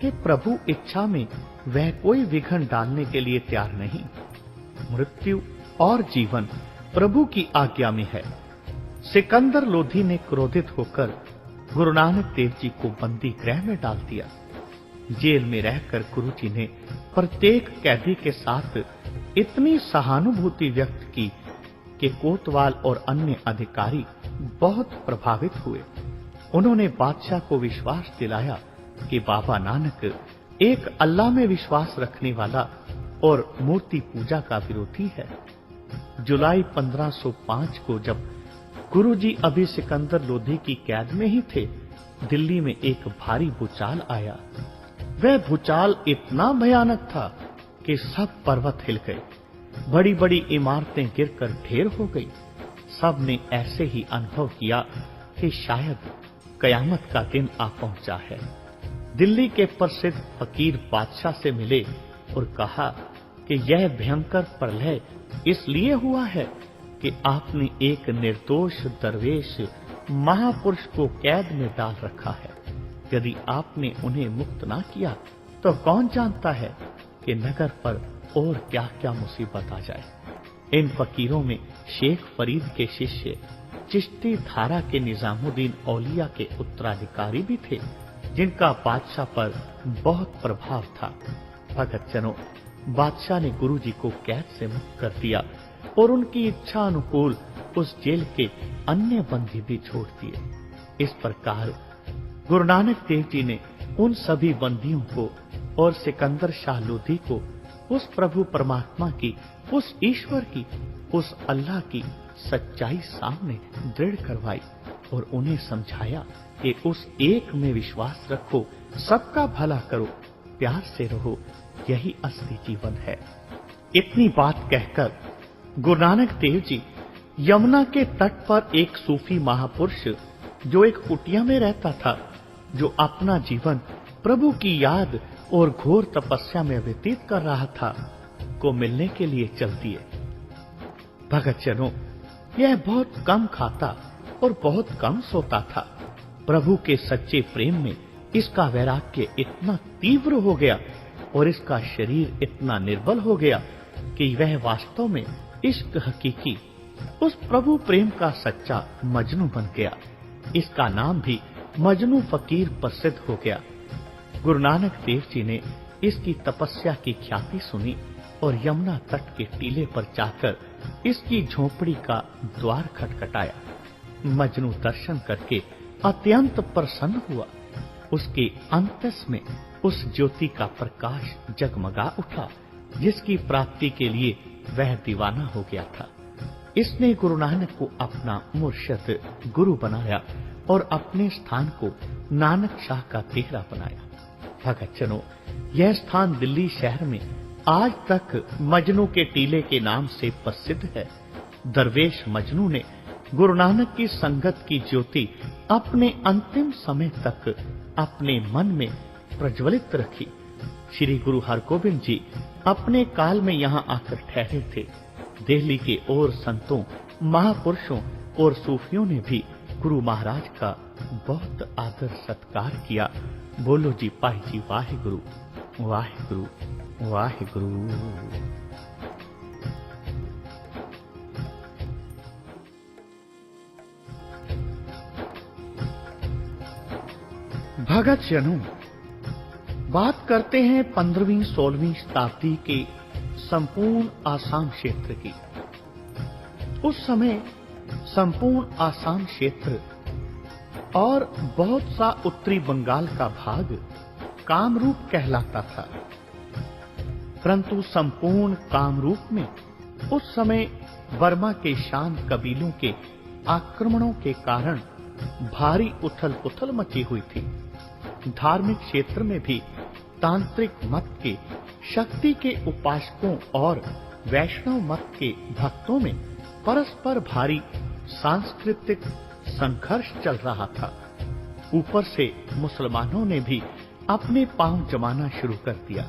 A: कि प्रभु इच्छा में वह कोई विघ्न डालने के लिए तैयार नहीं। मृत्यु और जीवन प्रभु की आज्ञा में है। सिकंदर लोधी ने क्रोधित होकर गुरु नानक देव जी को बंदी गृह में डाल दिया। जेल में रहकर गुरुजी ने प्रत्येक कैदी के साथ इतनी सहानुभूति व्यक्त की कि कोतवाल और अन्य अधिकारी बहुत प्रभावित हुए। उन्होंने बादशाह को विश्वास दिलाया कि बाबा नानक एक अल्लाह में विश्वास रखने वाला और मूर्ति पूजा का विरोधी है। जुलाई 1505 को जब गुरुजी अभी सिकंदर लोधी की कैद में ही थे, दिल्ली में एक भारी भूचाल आया। वह भूचाल इतना भयानक था कि सब पर्वत हिल गए। बड़ी बड़ी इमारतें गिरकर ढेर हो गई। सब ने ऐसे ही अनुभव किया कि शायद कयामत का दिन आ पहुंचा है। दिल्ली के प्रसिद्ध फकीर बादशाह से मिले और कहा कि यह भयंकर प्रलय इसलिए हुआ है कि आपने एक निर्दोष दरवेश महापुरुष को कैद में डाल रखा है। यदि आपने उन्हें मुक्त ना किया तो कौन जानता है कि नगर पर और क्या क्या मुसीबत आ जाए। इन फकीरों में शेख फरीद के शिष्य चिश्ती धारा के निजामुद्दीन औलिया के उत्तराधिकारी भी थे, जिनका बादशाह पर बहुत प्रभाव था। भगत जनों, बादशाह ने गुरुजी को कैद से मुक्त कर दिया और उनकी इच्छा अनुकूल उस जेल के अन्य बंदी भी छोड़ दिए। इस प्रकार गुरु नानक देव जी ने उन सभी बंदियों को और सिकंदर शाह लोधी को उस प्रभु परमात्मा की, उस ईश्वर की, उस अल्लाह की सच्चाई सामने दृढ़ करवाई और उन्हें समझाया कि उस एक में विश्वास रखो, सबका भला करो, प्यार से रहो, यही असली जीवन है। इतनी बात कहकर गुरु नानक देव जी यमुना के तट पर एक सूफी महापुरुष जो एक कुटिया में रहता था, जो अपना जीवन प्रभु की याद और घोर तपस्या में व्यतीत कर रहा था, को मिलने के लिए चल दिए। भगत जनों, यह बहुत कम खाता और बहुत कम सोता था। प्रभु के सच्चे प्रेम में इसका वैराग्य इतना तीव्र हो गया और इसका शरीर इतना निर्बल हो गया कि वह वास्तव में इश्क हकीकी, उस प्रभु प्रेम का सच्चा मजनू बन गया। इसका नाम भी मजनू फकीर प्रसिद्ध हो गया। गुरु नानक देव जी ने इसकी तपस्या की ख्याति सुनी और यमुना तट के टीले पर जाकर इसकी झोपड़ी का द्वार खटखटाया। मजनू दर्शन करके अत्यंत प्रसन्न हुआ। उसके अंतस में उस ज्योति का प्रकाश जगमगा उठा, जिसकी प्राप्ति के लिए वह दीवाना हो गया था। इसने गुरु नानक को अपना मुर्शिद गुरु बनाया और अपने स्थान को नानक शाह का तेहरा बनाया। भगत जनों, यह स्थान दिल्ली शहर में आज तक मजनू के टीले के नाम से प्रसिद्ध है। दरवेश मजनू ने गुरु नानक की संगत की ज्योति अपने अंतिम समय तक अपने मन में प्रज्वलित रखी। श्री गुरु हरगोबिंद जी अपने काल में यहाँ आकर ठहरे थे। दिल्ली के और संतों, महापुरुषों और सूफियों ने भी गुरु महाराज का बहुत आदर सत्कार किया। बोलो जी पाई जी वाहे गुरु, वाहे गुरु, वाहे गुरु। भगत जनों, बात करते हैं 15वीं 16वीं शताब्दी के संपूर्ण आसाम क्षेत्र की। उस समय संपूर्ण आसाम क्षेत्र और बहुत सा उत्तरी बंगाल का भाग कामरूप कहलाता था, परंतु संपूर्ण कामरूप में उस समय बर्मा के शांत कबीलों के आक्रमणों के कारण भारी उथल-पुथल मची हुई थी। धार्मिक क्षेत्र में भी तांत्रिक मत के, शक्ति के उपासकों और वैष्णव मत के भक्तों में परस्पर भारी सांस्कृतिक संघर्ष चल रहा था। ऊपर से मुसलमानों ने भी अपने पांव जमाना शुरू कर दिया।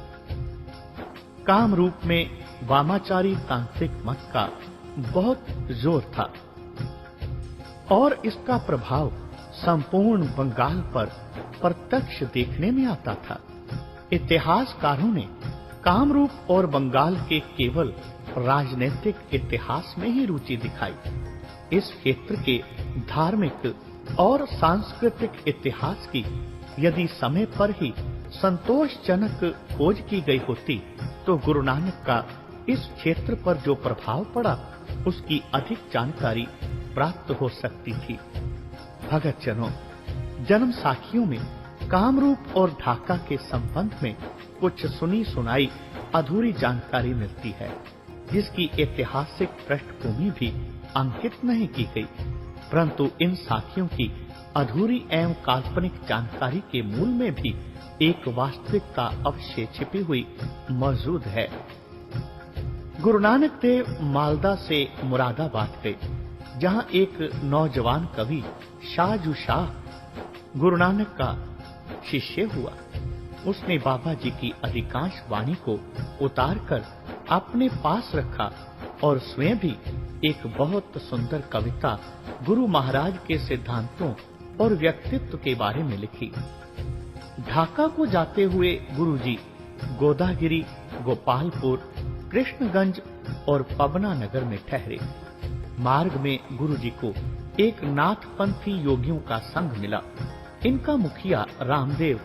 A: कामरूप में वामाचारी तांत्रिक मत का बहुत जोर था और इसका प्रभाव संपूर्ण बंगाल पर प्रत्यक्ष देखने में आता था। इतिहासकारों ने कामरूप और बंगाल के केवल राजनीतिक इतिहास में ही रुचि दिखाई। इस क्षेत्र के धार्मिक और सांस्कृतिक इतिहास की यदि समय पर ही संतोषजनक खोज की गई होती, तो गुरु नानक का इस क्षेत्र पर जो प्रभाव पड़ा, उसकी अधिक जानकारी प्राप्त हो सकती थी। भगत जनों, जन्म साखियों में कामरूप और ढाका के संबंध में कुछ सुनी सुनाई अधूरी जानकारी मिलती है, जिसकी ऐतिहासिक पृष्ठभूमि भी अंकित नहीं की गई। परंतु इन साखियों की अधूरी एवं काल्पनिक जानकारी के मूल में भी एक वास्तविकता अवश्य छिपी हुई मौजूद है। गुरु नानक देव मालदा से मुरादाबाद गए, जहां एक नौजवान कवि शाहजू शाह गुरु नानक का शिष्य हुआ। उसने बाबा जी की अधिकांश वाणी को उतारकर अपने पास रखा और स्वयं भी एक बहुत सुंदर कविता गुरु महाराज के सिद्धांतों और व्यक्तित्व के बारे में लिखी। ढाका को जाते हुए गुरुजी गोदागिरी, गोपालपुर, कृष्णगंज और पबना नगर में ठहरे। मार्ग में गुरुजी को एक नाथपंथी योगियों का संघ मिला। इनका मुखिया रामदेव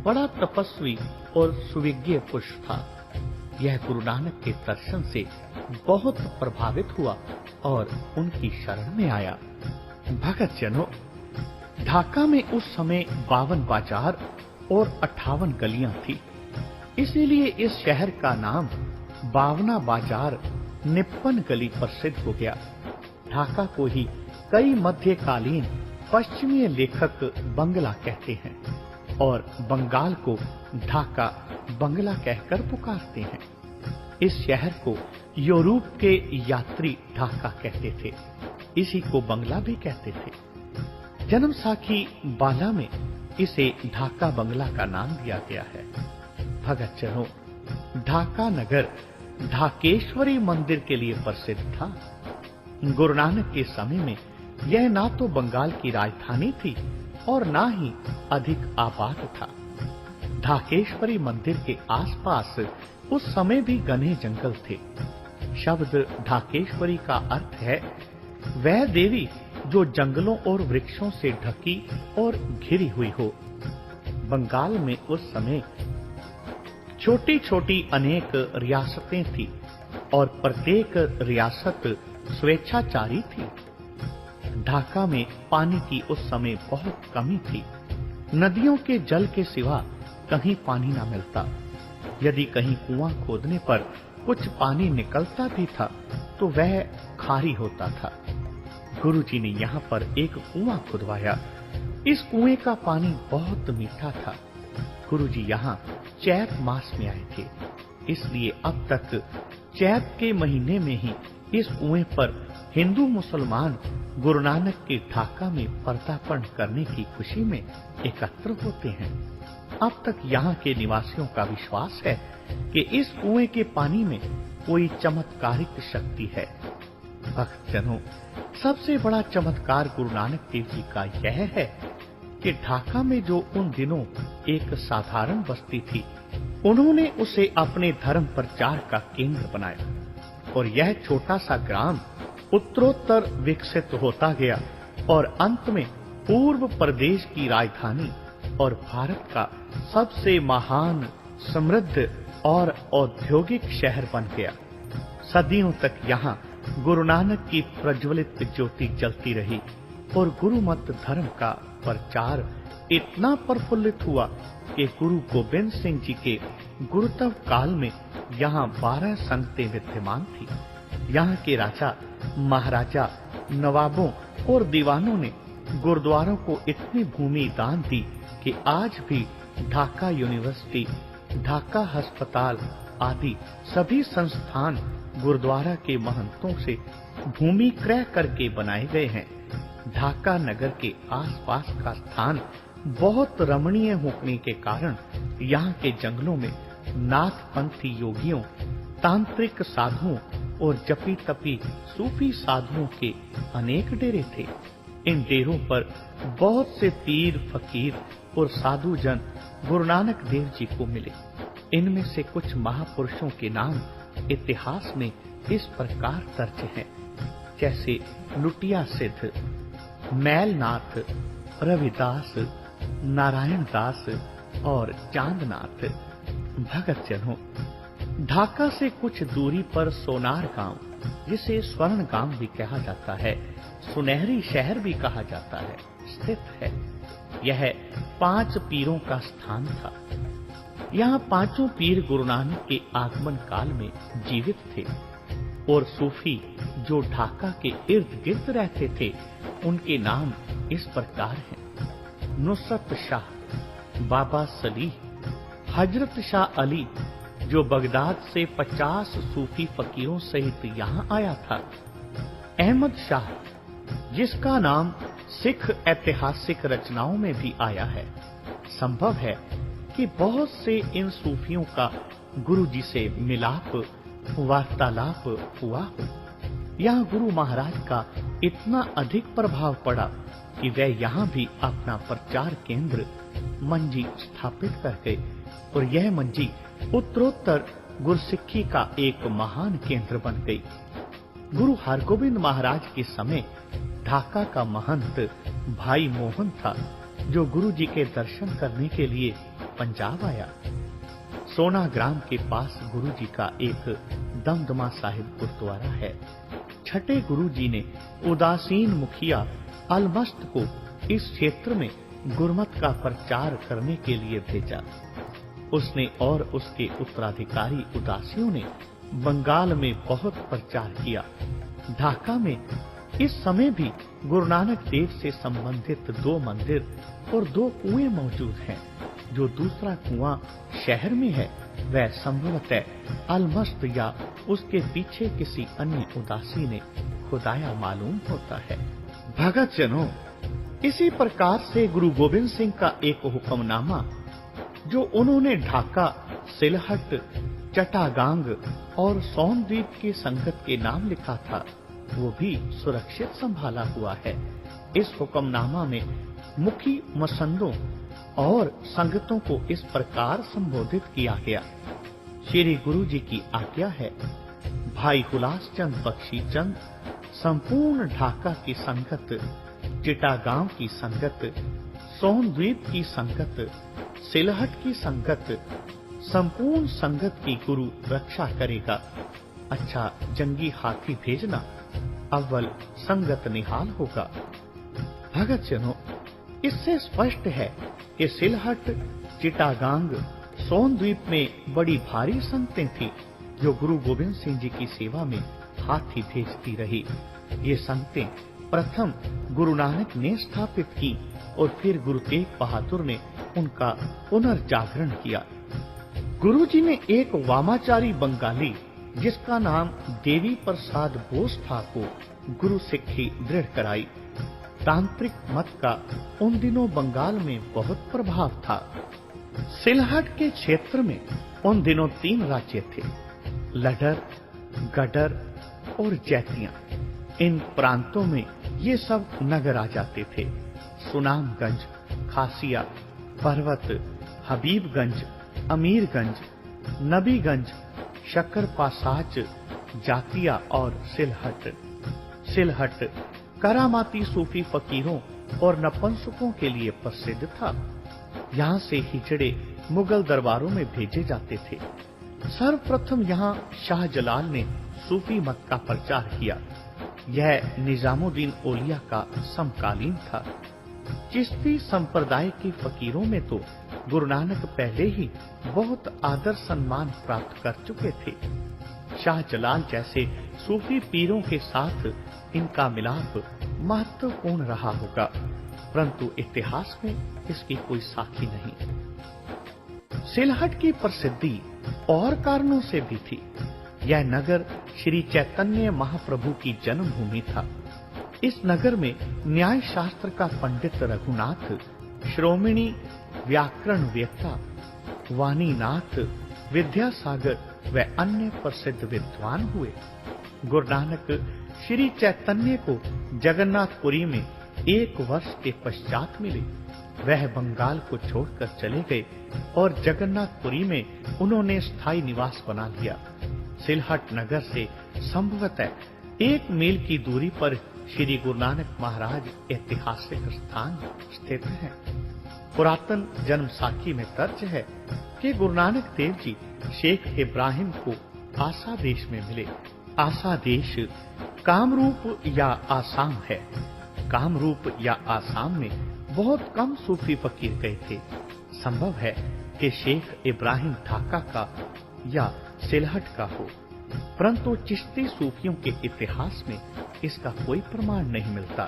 A: बड़ा तपस्वी और सुविज्ञ पुरुष था। यह गुरु नानक के दर्शन से बहुत प्रभावित हुआ और उनकी शरण में आया। भगत जनों, ढाका में उस समय 52 बाजार और 58 गलियां थी। इसीलिए इस शहर का नाम 52 बाजार निप्पन गली प्रसिद्ध हो गया। ढाका को ही कई मध्यकालीन पश्चिमी लेखक बंगला कहते हैं और बंगाल को ढाका बंगला कहकर पुकारते हैं। इस शहर को यूरोप के यात्री ढाका कहते थे, इसी को बंगला भी कहते थे। जन्म साखी बाला में इसे ढाका बंगला का नाम दिया गया है। भगत जनों, ढाका नगर ढाकेश्वरी मंदिर के लिए प्रसिद्ध था। गुरु नानक के समय में यह ना तो बंगाल की राजधानी थी और ना ही अधिक आबाद था। ढाकेश्वरी मंदिर के आसपास उस समय भी घने जंगल थे। शब्द ढाकेश्वरी का अर्थ है वह देवी जो जंगलों और वृक्षों से ढकी और घिरी हुई हो। बंगाल में उस समय छोटी छोटी अनेक रियासतें थी और प्रत्येक रियासत स्वेच्छाचारी थी। ढाका में पानी की उस समय बहुत कमी थी। नदियों के जल के सिवा कहीं पानी न मिलता। यदि कहीं कुआं खोदने पर कुछ पानी निकलता भी था तो वह खारी होता था। गुरुजी ने यहाँ पर एक कुआं खुदवाया। इस कुएं का पानी बहुत मीठा था। गुरुजी यहाँ चैत मास में आए थे, इसलिए अब तक चैत के महीने में ही इस कुएं पर हिंदू मुसलमान गुरु नानक के ढाका में पदार्पण करने की खुशी में एकत्र होते हैं। अब तक यहाँ के निवासियों का विश्वास है कि इस कुएं के पानी में कोई चमत्कारिक शक्ति है। भक्तजनों, सबसे बड़ा चमत्कार गुरु नानक देव जी का यह है कि ढाका में जो उन दिनों एक साधारण बस्ती थी, उन्होंने उसे अपने धर्म प्रचार का केंद्र बनाया और यह छोटा सा ग्राम उत्तरोत्तर विकसित होता गया और अंत में पूर्व प्रदेश की राजधानी और भारत का सबसे महान, समृद्ध और औद्योगिक शहर बन गया। सदियों तक यहाँ गुरु नानक की प्रज्वलित ज्योति जलती रही और गुरुमत धर्म का प्रचार इतना प्रफुल्लित हुआ कि गुरु गोबिंद सिंह जी के गुरुत्व काल में यहाँ 12 संगतें विद्यमान थी। यहाँ के राजा, महाराजा, नवाबों और दीवानों ने गुरुद्वारों को इतनी भूमि दान दी कि आज भी ढाका यूनिवर्सिटी, ढाका अस्पताल आदि सभी संस्थान गुरुद्वारा के महंतों से भूमि क्रय करके बनाए गए हैं। ढाका नगर के आसपास का स्थान बहुत रमणीय होने के कारण यहाँ के जंगलों में नाथपंथी योगियों, तांत्रिक साधुओं और जपी तपी सूफी साधुओं के अनेक डेरे थे। इन डेरों पर बहुत से पीर, फकीर और साधु जन गुरु नानक देव जी को मिले। इनमें से कुछ महापुरुषों के नाम इतिहास में इस प्रकार दर्ज हैं, जैसे लुटिया सिद्ध, मैलनाथ, रविदास, नारायण दास और चांदनाथ। भगत जनों, ढाका से कुछ दूरी पर सोनार गांव, जिसे स्वर्ण गांव भी कहा जाता है, सुनहरी शहर भी कहा जाता है, स्थित है। यह 5 पीरों का स्थान था। यहाँ 5 पीर गुरु नानक के आगमन काल में जीवित थे और सूफी जो ढाका के इर्द गिर्द रहते थे, उनके नाम इस प्रकार हैं: नुसरत शाह, बाबा सलीह, हजरत शाह अली जो बगदाद से 50 सूफी फकीरों सहित यहाँ आया था, अहमद शाह जिसका नाम सिख ऐतिहासिक रचनाओं में भी आया है। संभव है कि बहुत से इन सूफियों का गुरु जी से मिलाप, वार्तालाप हुआ हो। यहाँ गुरु महाराज का इतना अधिक प्रभाव पड़ा कि वह यहाँ भी अपना प्रचार केंद्र मंजी स्थापित कर गए और यह मंजी उत्तरोत्तर गुरसिक्खी का एक महान केंद्र बन गई। गुरु हरगोविंद महाराज के समय ढाका का महंत भाई मोहन था, जो गुरु जी के दर्शन करने के लिए पंजाब आया। सोना ग्राम के पास गुरु जी का एक दमदमा साहिब गुरुद्वारा है। छठे गुरु जी ने उदासीन मुखिया अलमस्त को इस क्षेत्र में गुरमत का प्रचार करने के लिए भेजा। उसने और उसके उत्तराधिकारी उदासियों ने बंगाल में बहुत प्रचार किया। ढाका में इस समय भी गुरु नानक देव से संबंधित 2 मंदिर और 2 कुएं मौजूद हैं। जो दूसरा कुआं शहर में है, वह संभवतः अलमस्त या उसके पीछे किसी अन्य उदासी ने खुदाया मालूम होता है। भगत जनों, इसी प्रकार से गुरु गोविंद सिंह का एक हुक्मनामा, जो उन्होंने ढाका, सिलहट, चटागांग और सोनद्वीप की संगत के नाम लिखा था, वो भी सुरक्षित संभाला हुआ है। इस हुक्मनामा में मुखी मसंदों और संगतों को इस प्रकार संबोधित किया गया। श्री गुरु जी की आज्ञा है, भाई हुलास चंद बख्शी चंद, संपूर्ण ढाका की संगत, चिटागांव की संगत, सोनद्वीप की संगत, सिलहट की संगत, संपूर्ण संगत की गुरु रक्षा करेगा। अच्छा जंगी हाथी भेजना, अव्वल संगत निहाल होगा। भगत जनों, इससे स्पष्ट है कि सिलहट, चिटागांग, सोनद्वीप में बड़ी भारी संगतें थी, जो गुरु गोविंद सिंह जी की सेवा में हाथी भेजती रही। ये संगतें प्रथम गुरु नानक ने स्थापित की और फिर गुरु तेग बहादुर ने उनका पुनर्जागरण किया। गुरु जी ने एक वामाचारी बंगाली, जिसका नाम देवी प्रसाद बोस था, को गुरु सिक्खी दृढ़ कराई। तांत्रिक मत का उन दिनों बंगाल में बहुत प्रभाव था। सिलहट के क्षेत्र में उन दिनों 3 राज्य थे, लडर, गडर और जैतियां। इन प्रांतों में ये सब नगर आ जाते थे। सुनामगंज, खासिया, पर्वत, हबीबगंज, अमीरगंज, नबीगंज, शक्करपासाच, जातिया और सिलहट करामाती सूफी फकीरों और नपुंसकों के लिए प्रसिद्ध था। यहाँ से हिजड़े मुगल दरबारों में भेजे जाते थे। सर्वप्रथम यहाँ शाहजलाल ने सूफी मत का प्रचार किया। यह निजामुद्दीन औलिया का समकालीन था। चिश्ती संप्रदाय के फकीरों में तो गुरु नानक पहले ही बहुत आदर सम्मान प्राप्त कर चुके थे। शाहजलाल जैसे सूफी पीरों के साथ इनका मिलाप महत्वपूर्ण रहा होगा, परंतु इतिहास में इसकी कोई साखी नहीं। सिलहट की प्रसिद्धि और कारणों से भी थी। यह नगर श्री चैतन्य महाप्रभु की जन्मभूमि था। इस नगर में न्याय शास्त्र का पंडित रघुनाथ, श्रोमणी व्याकरण वेत्ता वाणीनाथ, विद्यासागर व अन्य प्रसिद्ध विद्वान हुए। गुरु नानक श्री चैतन्य को जगन्नाथपुरी में 1 वर्ष के पश्चात मिले। वह बंगाल को छोड़कर चले गए और जगन्नाथपुरी में उन्होंने स्थायी निवास बना लिया। सिलहट नगर से संभवतः 1 मील की दूरी पर श्री गुरु नानक महाराज ऐतिहासिक स्थान स्थित है। पुरातन जन्म साखी में दर्ज है कि गुरु नानक देव जी शेख इब्राहिम को आसा देश में मिले। आसा देश कामरूप या आसाम है। कामरूप या आसाम में बहुत कम सूफी फकीर गए थे। संभव है कि शेख इब्राहिम ढाका का या सिलहट का हो, परंतु चिश्ती सूफियों के इतिहास में इसका कोई प्रमाण नहीं मिलता।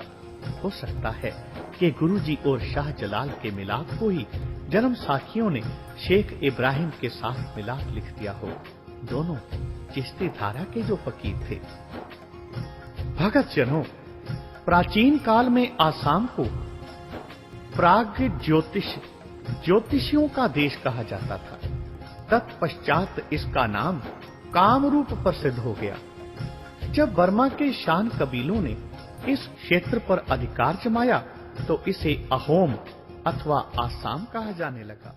A: हो सकता है कि गुरुजी और शाहजलाल के मिलाप को ही जन्म साखियों ने शेख इब्राहिम के साथ मिलाप लिख दिया हो। दोनों चिश्ती धारा के जो फकीर थे। भगत जनों, प्राचीन काल में आसाम को प्राग ज्योतिषियों का देश कहा जाता था। तत्पश्चात इसका नाम कामरूप प्रसिद्ध हो गया। जब बर्मा के शान कबीलों ने इस क्षेत्र पर अधिकार जमाया तो इसे अहोम अथवा आसाम कहा जाने लगा।